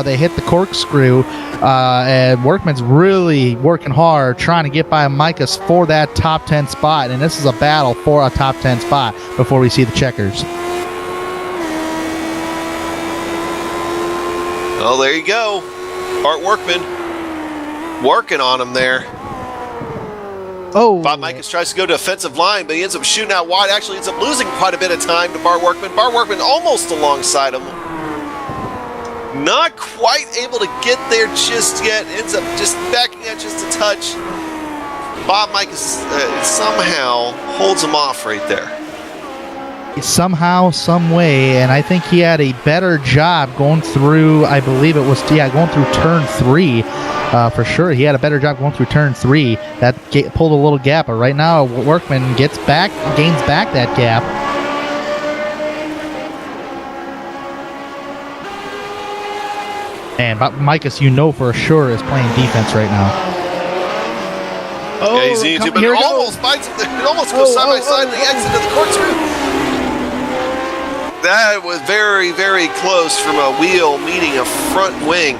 they hit the corkscrew, and Workman's really working hard trying to get by Mikas for that top 10 spot, and this is a battle for a top 10 spot before we see the checkers. Oh, there you go. Bart Workman working on him there. Oh. Bob Mikas tries to go to offensive line, but he ends up shooting out wide. Actually ends up losing quite a bit of time to Bart Workman. Bart Workman almost alongside him. Not quite able to get there just yet. Ends up just backing out just a touch. Bob Mikas somehow holds him off right there. Somehow, some way, and I think he had a better job going through, I believe it was, going through turn 3. For sure, he had a better job going through turn 3. That pulled a little gap, but right now, Workman gains back that gap. And Mikas, for sure, is playing defense right now. Yeah, he's easy, but it almost bites him. It almost goes side by side to the exit of the corkscrew. That was very, very close from a wheel meeting a front wing.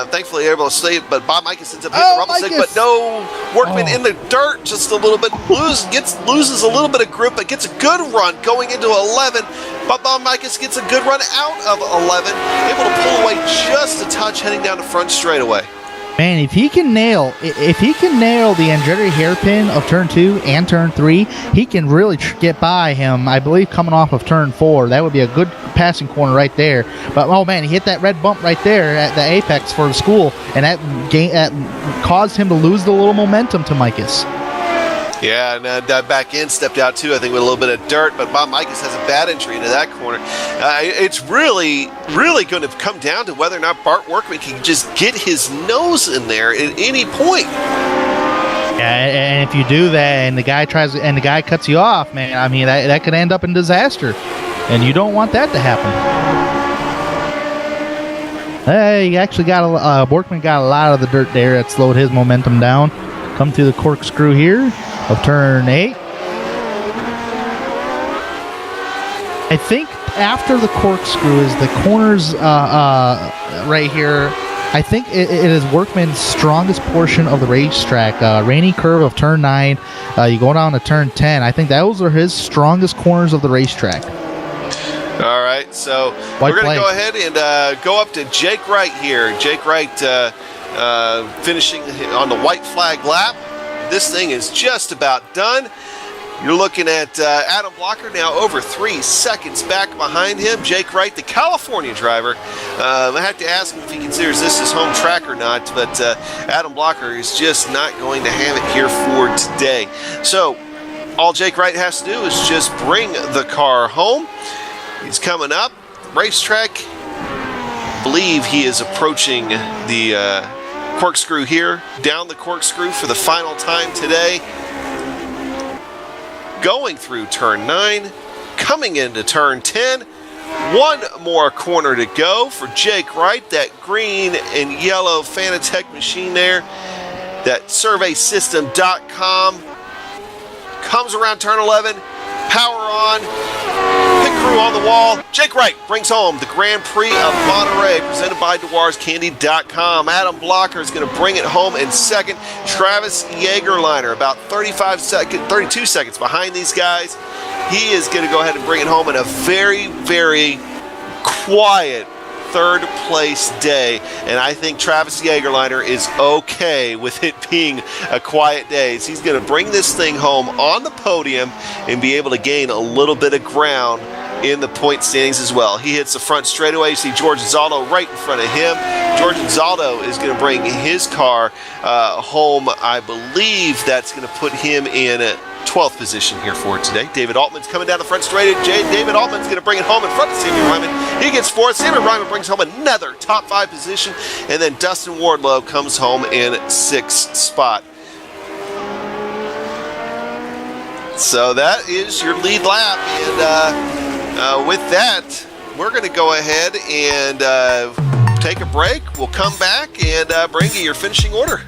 Thankfully, able to stay, but Bob Mikas ends up hitting the rumble stick, but no Workman in the dirt just a little bit. Loses a little bit of grip, but gets a good run going into 11. But Bob Mikas gets a good run out of 11, able to pull away just a touch heading down the front straightaway. Man, if he can nail the Andretti hairpin of turn 2 and turn 3, he can really get by him. I believe coming off of turn 4, that would be a good passing corner right there. But oh man, he hit that red bump right there at the apex for the school, and that caused him to lose the little momentum to Mikas. Yeah, and that back end stepped out too, I think, with a little bit of dirt, but Bob Mikas has a bad entry into that corner. It's really, really going to come down to whether or not Bart Workman can just get his nose in there at any point. Yeah, and if you do that and the guy cuts you off, man, I mean, that could end up in disaster, and you don't want that to happen. He actually Workman got a lot of the dirt there that slowed his momentum down. Come to the corkscrew here of turn 8. I think after the corkscrew is the corners right here. I think it is Workman's strongest portion of the racetrack. Rainy curve of turn 9. You go down to turn 10. I think those are his strongest corners of the racetrack. All right, so we're going to go ahead and go up to Jake Wright here. Jake Wright finishing on the white flag lap. This thing is just about done. You're looking at Adam Blocker now over 3 seconds back behind him. Jake Wright, the California driver. I have to ask him if he considers this his home track or not, but Adam Blocker is just not going to have it here for today. So all Jake Wright has to do is just bring the car home. He's coming up racetrack. I believe he is approaching the corkscrew here, down the corkscrew for the final time today. Going through turn 9, coming into turn 10. One more corner to go for Jake Wright. That green and yellow Fanatec machine there, that surveysystem.com, comes around turn 11. Power on, pit crew on the wall. Jake Wright brings home the Grand Prix of Monterey, presented by DeWarsCandy.com. Adam Blocker is going to bring it home in second. Travis Jaegerliner, about 32 seconds behind these guys. He is going to go ahead and bring it home in a very, very quiet third place day, and I think Travis Jaegerliner is okay with it being a quiet day. So he's going to bring this thing home on the podium and be able to gain a little bit of ground in the point standings as well. He hits the front straightaway. You see George Zaldo right in front of him. George Zaldo is going to bring his car home. I believe that's going to put him in 12th position here for today. David Altman's coming down the front straight. David Altman's going to bring it home in front of Sammy Ryman. He gets 4th. Sammy Ryman brings home another top 5 position. And then Dustin Wardlow comes home in 6th spot. So that is your lead lap. And with that, we're going to go ahead and take a break. We'll come back and bring you your finishing order.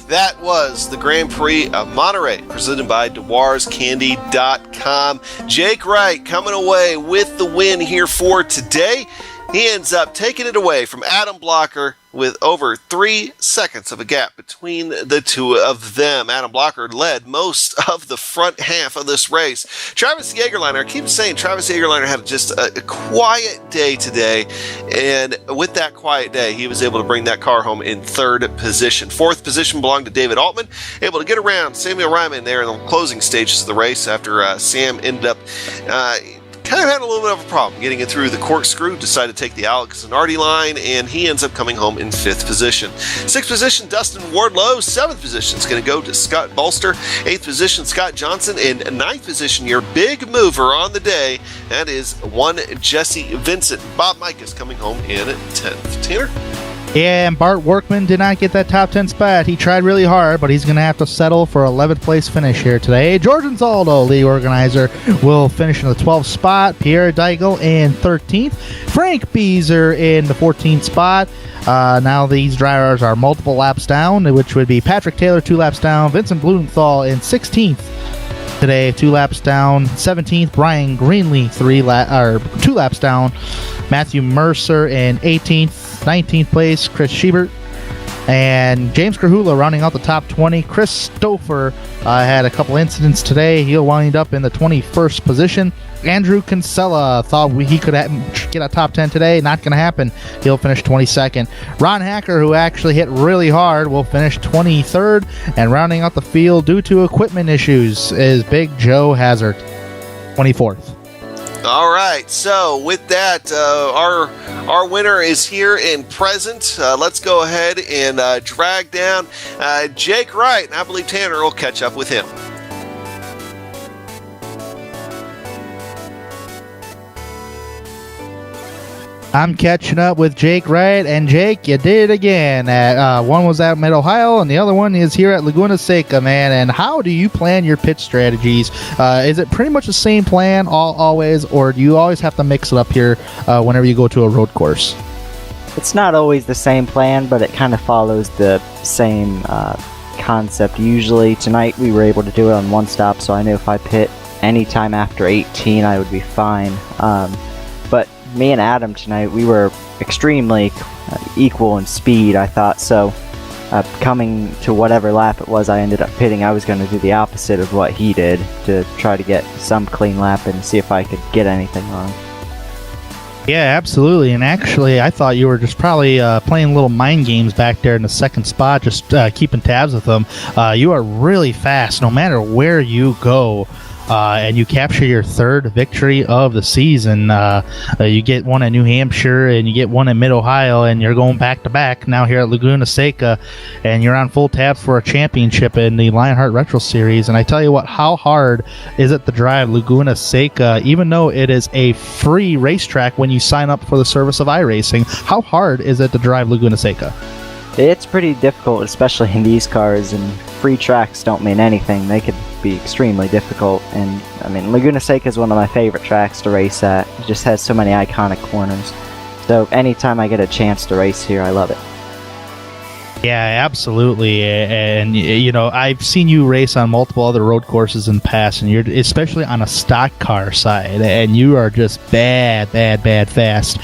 that was the Grand Prix of Monterey, presented by DeWarsCandy.com. Jake Wright coming away with the win here for today. He ends up taking it away from Adam Blocker with over 3 seconds of a gap between the two of them. Adam Blocker led most of the front half of this race. Travis Jagerliner, I keep saying Travis Jagerliner had just a quiet day today, and with that quiet day, he was able to bring that car home in 3rd position. 4th position belonged to David Altman, able to get around Samuel Ryman there in the closing stages of the race after Sam ended up kind of had a little bit of a problem getting it through the corkscrew, decided to take the Alex Zanardi line, and he ends up coming home in 5th position. 6th position, Dustin Wardlow. 7th position is going to go to Scott Bolster. 8th position, Scott Johnson. And 9th position, your big mover on the day, that is one Jesse Vincent. Bob Mike is coming home in 10th. Tanner? Yeah, and Bart Workman did not get that top 10 spot. He tried really hard, but he's going to have to settle for 11th place finish here today. George Anzaldo, league organizer, will finish in the 12th spot. Pierre Deigel in 13th. Frank Beezer in the 14th spot. Now these drivers are multiple laps down, which would be Patrick Taylor 2 laps down. Vincent Blumenthal in 16th. Today, 2 laps down. 17th, Brian Greenlee 2 laps down. Matthew Mercer in 18th. 19th place, Chris Schubert. And James Krahula rounding out the top 20. Chris Stouffer had a couple incidents today. He'll wind up in the 21st position. Andrew Kinsella thought he could get a top 10 today. Not going to happen. He'll finish 22nd. Ron Hacker, who actually hit really hard, will finish 23rd. And rounding out the field due to equipment issues is Big Joe Hazard, 24th. All right, so with that, our winner is here and present. Let's go ahead and drag down Jake Wright, and I believe Tanner will catch up with him. I'm catching up with Jake Wright, and Jake, you did it again. One was at Mid-Ohio, and the other one is here at Laguna Seca, man. And how do you plan your pit strategies? Is it pretty much the same plan always, or do you always have to mix it up here whenever you go to a road course? It's not always the same plan, but it kind of follows the same concept. Usually tonight we were able to do it on one stop, so I knew if I pit anytime after 18, I would be fine. But me and Adam tonight, we were extremely equal in speed, I thought. So coming to whatever lap it was I ended up pitting, I was going to do the opposite of what he did to try to get some clean lap and see if I could get anything on him. Yeah, absolutely. And actually, I thought you were just probably playing little mind games back there in the second spot, just keeping tabs with them. You are really fast no matter where you go. And you capture your 3rd victory of the season. You get one at New Hampshire, and you get one at Mid-Ohio, and you're going back-to-back now here at Laguna Seca, and you're on full tabs for a championship in the Lionheart Retro Series. And I tell you what, how hard is it to drive Laguna Seca, even though it is a free racetrack when you sign up for the service of iRacing? How hard is it to drive Laguna Seca? It's pretty difficult, especially in these cars, and free tracks don't mean anything. They could be extremely difficult, and I mean, Laguna Seca is one of my favorite tracks to race at. It just has so many iconic corners. So anytime I get a chance to race here, I love it. Yeah, absolutely. And you know, I've seen you race on multiple other road courses in the past, and you're especially on a stock car side, and you are just bad fast.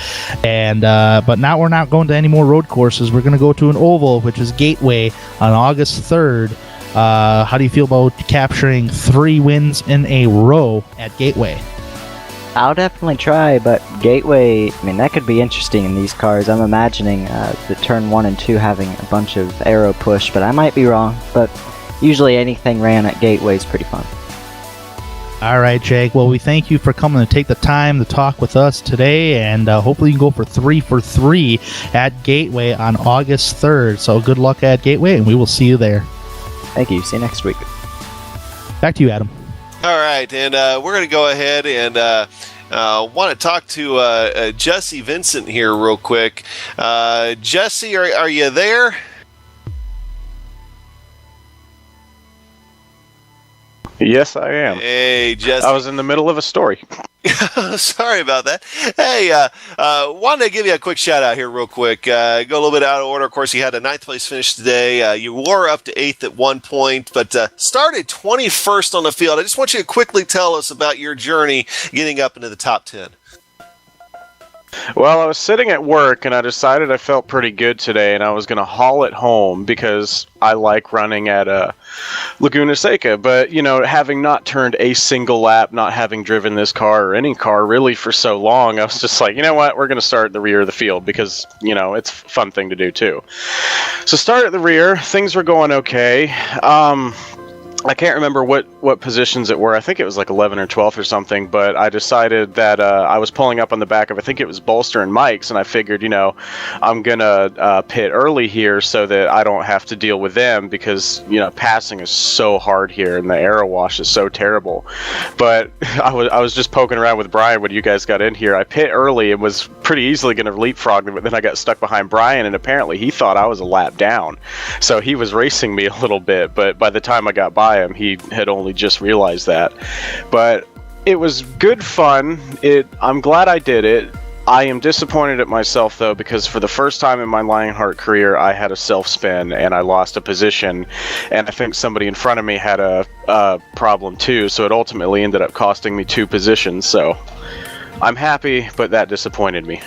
And but now we're not going to any more road courses. We're going to go to an oval, which is Gateway, on August 3rd. How do you feel about capturing 3 wins in a row at Gateway? I'll definitely try, but Gateway, I mean, that could be interesting in these cars. I'm imagining the turn 1 and 2 having a bunch of aero push, but I might be wrong. But usually anything ran at Gateway is pretty fun. All right, Jake. Well, we thank you for coming to take the time to talk with us today, and hopefully you can go for 3 for 3 at Gateway on August 3rd. So good luck at Gateway, and we will see you there. Thank you. See you next week. Back to you, Adam. All right, and we're going to go ahead and want to talk to Jesse Vincent here real quick. Jesse, are you there? Yes, I am. Hey, Jesse. I was in the middle of a story. Sorry about that. Hey, wanted to give you a quick shout out here real quick. Go a little bit out of order. Of course, you had a 9th place finish today. You were up to 8th at one point, but started 21st on the field. I just want you to quickly tell us about your journey getting up into the top 10. Well, I was sitting at work and I decided I felt pretty good today and I was going to haul it home because I like running at Laguna Seca. But, having not turned a single lap, not having driven this car or any car really for so long, I was just like, you know what, we're going to start at the rear of the field because, it's a fun thing to do too. So start at the rear. Things were going okay. I can't remember what positions it were. I think it was like 11th or 12th or something, but I decided that I was pulling up on the back of, I think it was Bolster and Mike's, and I figured, I'm going to pit early here so that I don't have to deal with them because, passing is so hard here and the aero wash is so terrible. But I was just poking around with Brian when you guys got in here. I pit early and was pretty easily going to leapfrog them, but then I got stuck behind Brian, and apparently he thought I was a lap down. So he was racing me a little bit, but by the time I got by him, he had only just realized that. But it was good fun. I'm glad I did it. I am disappointed at myself though, because for the first time in my Lionheart career I had a self-spin and I lost a position, and I think somebody in front of me had a problem too, so it ultimately ended up costing me 2 positions. So I'm happy, but that disappointed me.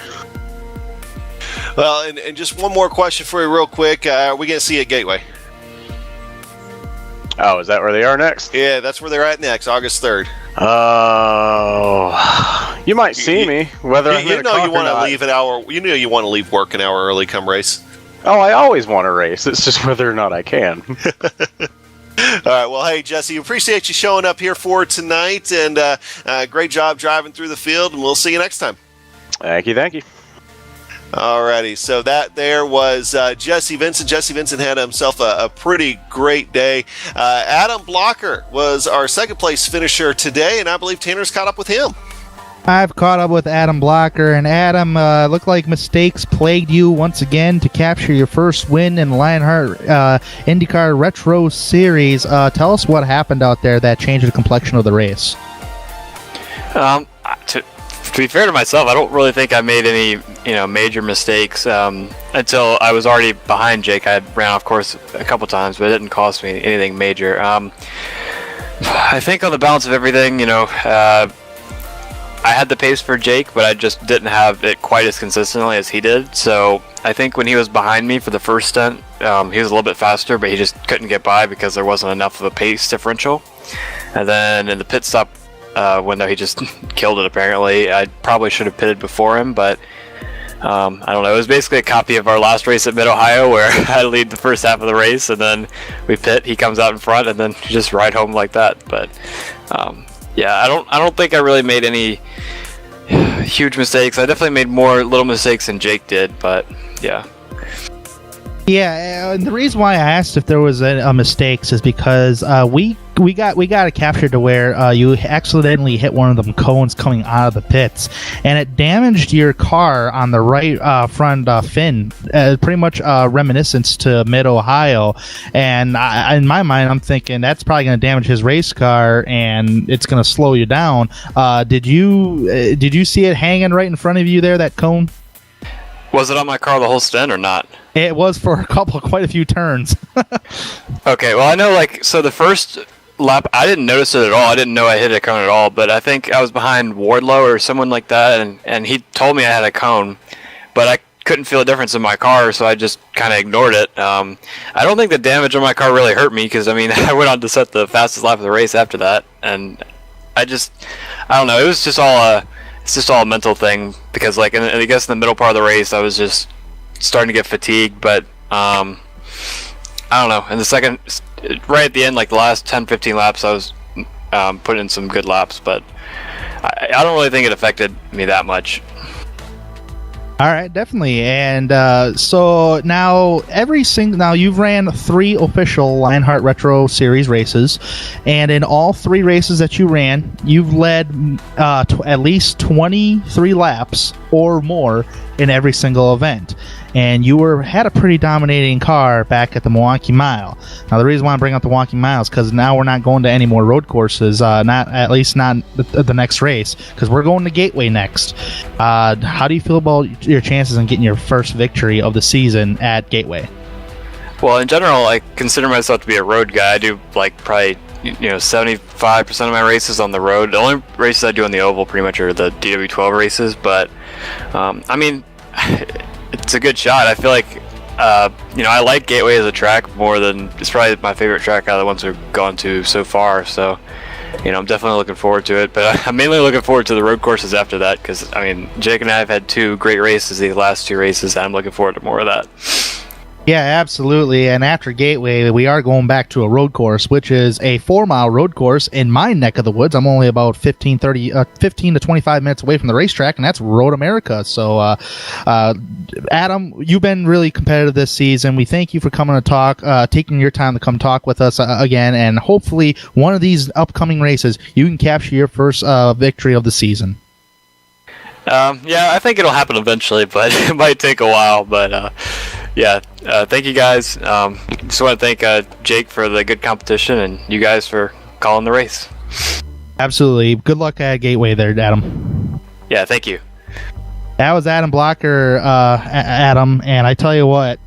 Well, and just one more question for you real quick. Are we going to see you at Gateway? Oh, is that where they are next? Yeah, that's where they're at next, August 3rd. Oh, you might see me. Whether I'm you know you want to leave an hour. You know you want to leave work an hour early. Come race. Oh, I always want to race. It's just whether or not I can. All right. Well, hey Jesse, appreciate you showing up here for tonight, and great job driving through the field. And we'll see you next time. Thank you. Alrighty, so that there was Jesse Vincent. Jesse Vincent had himself a pretty great day. Adam Blocker was our second place finisher today, and I believe Tanner's caught up with him. I've caught up with Adam Blocker, and Adam, looked like mistakes plagued you once again to capture your first win in the Lionheart IndyCar Retro Series. Tell us what happened out there that changed the complexion of the race. To be fair to myself, I don't really think I made any, major mistakes until I was already behind Jake. I had ran off course a couple times, but it didn't cost me anything major. I think on the balance of everything, I had the pace for Jake, but I just didn't have it quite as consistently as he did. So I think when he was behind me for the first stint, he was a little bit faster, but he just couldn't get by because there wasn't enough of a pace differential. And then in the pit stop window, he just killed it apparently. I probably should have pitted before him, but I don't know. It was basically a copy of our last race at Mid-Ohio where I lead the first half of the race and then we pit, he comes out in front, and then you just ride home like that. But yeah, I don't think I really made any huge mistakes. I definitely made more little mistakes than Jake did, but yeah. Yeah, and the reason why I asked if there was a mistakes is because we got it captured to where you accidentally hit one of them cones coming out of the pits, and it damaged your car on the right front fin, pretty much reminiscence to Mid-Ohio. And in my mind, I'm thinking that's probably going to damage his race car, and it's going to slow you down. Did you see it hanging right in front of you there, that cone? Was it on my car the whole stint or not? It was for quite a few turns. Okay, well I know so the first lap I didn't notice it at all. I didn't know I hit a cone at all, but I think I was behind Wardlow or someone like that, and he told me I had a cone, but I couldn't feel a difference in my car, so I just kind of ignored it. I don't think the damage on my car really hurt me because I went on to set the fastest lap of the race after that, and I don't know. It was just all it's just all a mental thing because I guess in the middle part of the race I was just starting to get fatigued, but I don't know. In the second, right at the end, the last 10-15 laps, I was putting in some good laps, but I don't really think it affected me that much. All right, definitely. And so now you've ran 3 official Lionheart Retro Series races, and in all 3 races that you ran, you've led at least 23 laps or more in every single event. And you had a pretty dominating car back at the Milwaukee Mile. Now, the reason why I'm bringing up the Milwaukee Mile is because now we're not going to any more road courses, at least not the next race, because we're going to Gateway next. How do you feel about your chances in getting your first victory of the season at Gateway? Well, in general, I consider myself to be a road guy. I do probably 75% of my races on the road. The only races I do on the oval pretty much are the DW12 races, but I mean, it's a good shot. I feel like I like Gateway as a track more than it's probably my favorite track out of the ones we've gone to so far. So, I'm definitely looking forward to it. But I'm mainly looking forward to the road courses after that because Jake and I have had 2 great races these last 2 races, and I'm looking forward to more of that. Yeah, absolutely. And after Gateway, we are going back to a road course, which is a 4-mile road course in my neck of the woods. I'm only about 15 to 25 minutes away from the racetrack, and that's Road America. So, Adam, you've been really competitive this season. We thank you for coming to talk, taking your time to come talk with us again, and hopefully one of these upcoming races, you can capture your first victory of the season. Yeah, I think it'll happen eventually, but it might take a while. But thank you guys. Just want to thank Jake for the good competition and you guys for calling the race. Absolutely. Good luck at Gateway there, Adam. Yeah, thank you. That was Adam Blocker, Adam, and I tell you what,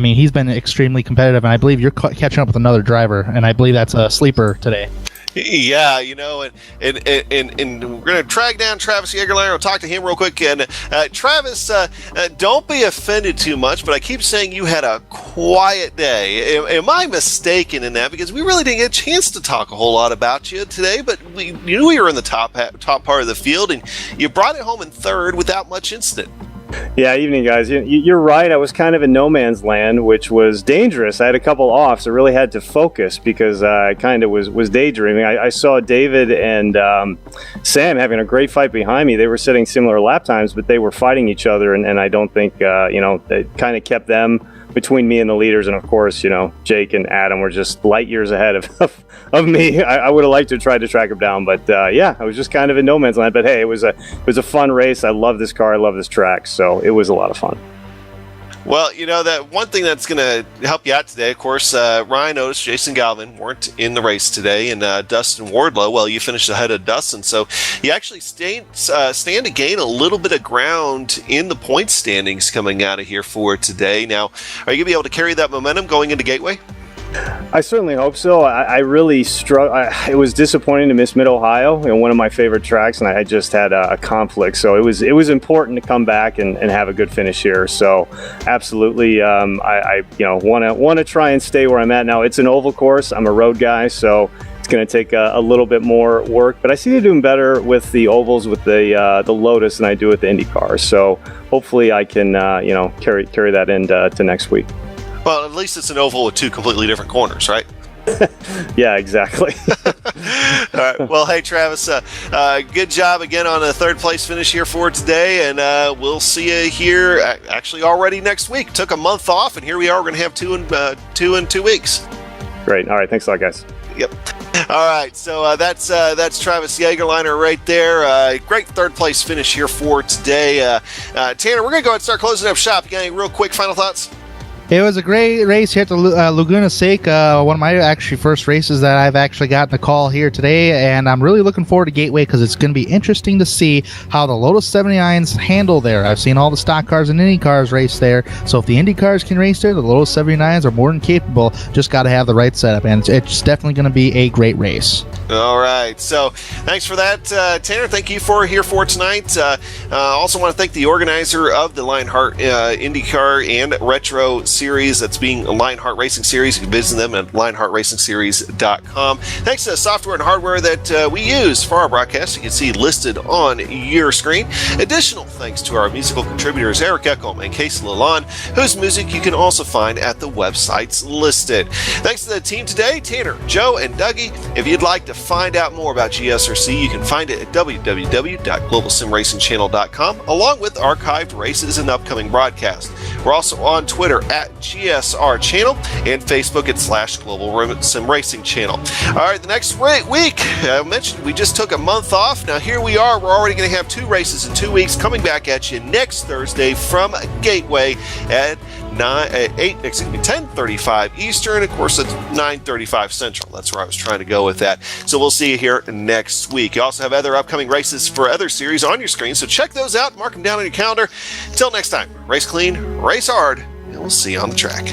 he's been extremely competitive, and I believe you're catching up with another driver, and I believe that's a sleeper today. Yeah, and we're going to track down Travis Yeagerleiner. We'll talk to him real quick. And Travis, don't be offended too much, but I keep saying you had a quiet day. Am I mistaken in that? Because we really didn't get a chance to talk a whole lot about you today, but we knew you were in the top part of the field, and you brought it home in third without much incident. Yeah, evening, guys. You're right. I was kind of in no man's land, which was dangerous. I had a couple offs. I really had to focus because I kind of was daydreaming. I saw David and Sam having a great fight behind me. They were setting similar lap times, but they were fighting each other, and I don't think, they kind of kept them between me and the leaders. And, of course, Jake and Adam were just light years ahead of me. I would have liked to try to track them down, but I was just kind of in no man's land. But hey, it was a fun race. I love this car. I love this track. So it was a lot of fun. Well, that one thing that's going to help you out today, of course, Ryan Otis, Jason Galvin weren't in the race today, and Dustin Wardlow, well, you finished ahead of Dustin, so you actually stand to gain a little bit of ground in the point standings coming out of here for today. Now, are you going to be able to carry that momentum going into Gateway? I certainly hope so. I really struggled. It was disappointing to miss Mid-Ohio, one of my favorite tracks, and I just had a conflict. So it was important to come back and have a good finish here. So absolutely, I want to try and stay where I'm at now. It's an oval course. I'm a road guy, so it's going to take a little bit more work. But I see you doing better with the ovals with the Lotus than I do with the Indy cars. So hopefully I can carry that into next week. Well, at least it's an oval with 2 completely different corners, right? Yeah, exactly. All right. Well, hey, Travis, good job again on a 3rd place finish here for today, and we'll see you here actually already next week. Took a month off, and here we are. We're going to have 2 in 2 weeks. Great. All right. Thanks a lot, guys. Yep. All right, so that's Travis Yeagerleiner right there. Great 3rd place finish here for today. Tanner, we're going to go ahead and start closing up shop. You got any real quick final thoughts? It was a great race here at the Laguna Seca, one of my actually first races that I've actually gotten a call here today, and I'm really looking forward to Gateway because it's going to be interesting to see how the Lotus 79s handle there. I've seen all the stock cars and Indy cars race there, so if the Indy cars can race there, the Lotus 79s are more than capable, just got to have the right setup, and it's definitely going to be a great race. All right, so thanks for that, Tanner. Thank you for here for tonight. Also want to thank the organizer of the Lionheart IndyCar and Retro Series. That's being a Lionheart Racing Series. You can visit them at lionheartracingseries.com. Thanks to the software and hardware that we use for our broadcast. You can see listed on your screen. Additional thanks to our musical contributors Eric Echolm and Casey Lalonde, whose music you can also find at the websites listed. Thanks to the team today, Tanner, Joe, and Dougie. If you'd like to find out more about GSRC, you can find it at www.globalsimracingchannel.com, along with archived races and upcoming broadcasts. We're also on Twitter at at GSR Channel and Facebook at /Global Sim Racing Channel. All right, the next week, I mentioned we just took a month off. Now here we are. We're already going to have 2 races in 2 weeks coming back at you next Thursday from Gateway at 10:35 Eastern. Of course, it's 9:35 Central. That's where I was trying to go with that. So we'll see you here next week. You also have other upcoming races for other series on your screen, so check those out. Mark them down on your calendar. Until next time, race clean, race hard, and we'll see you on the track.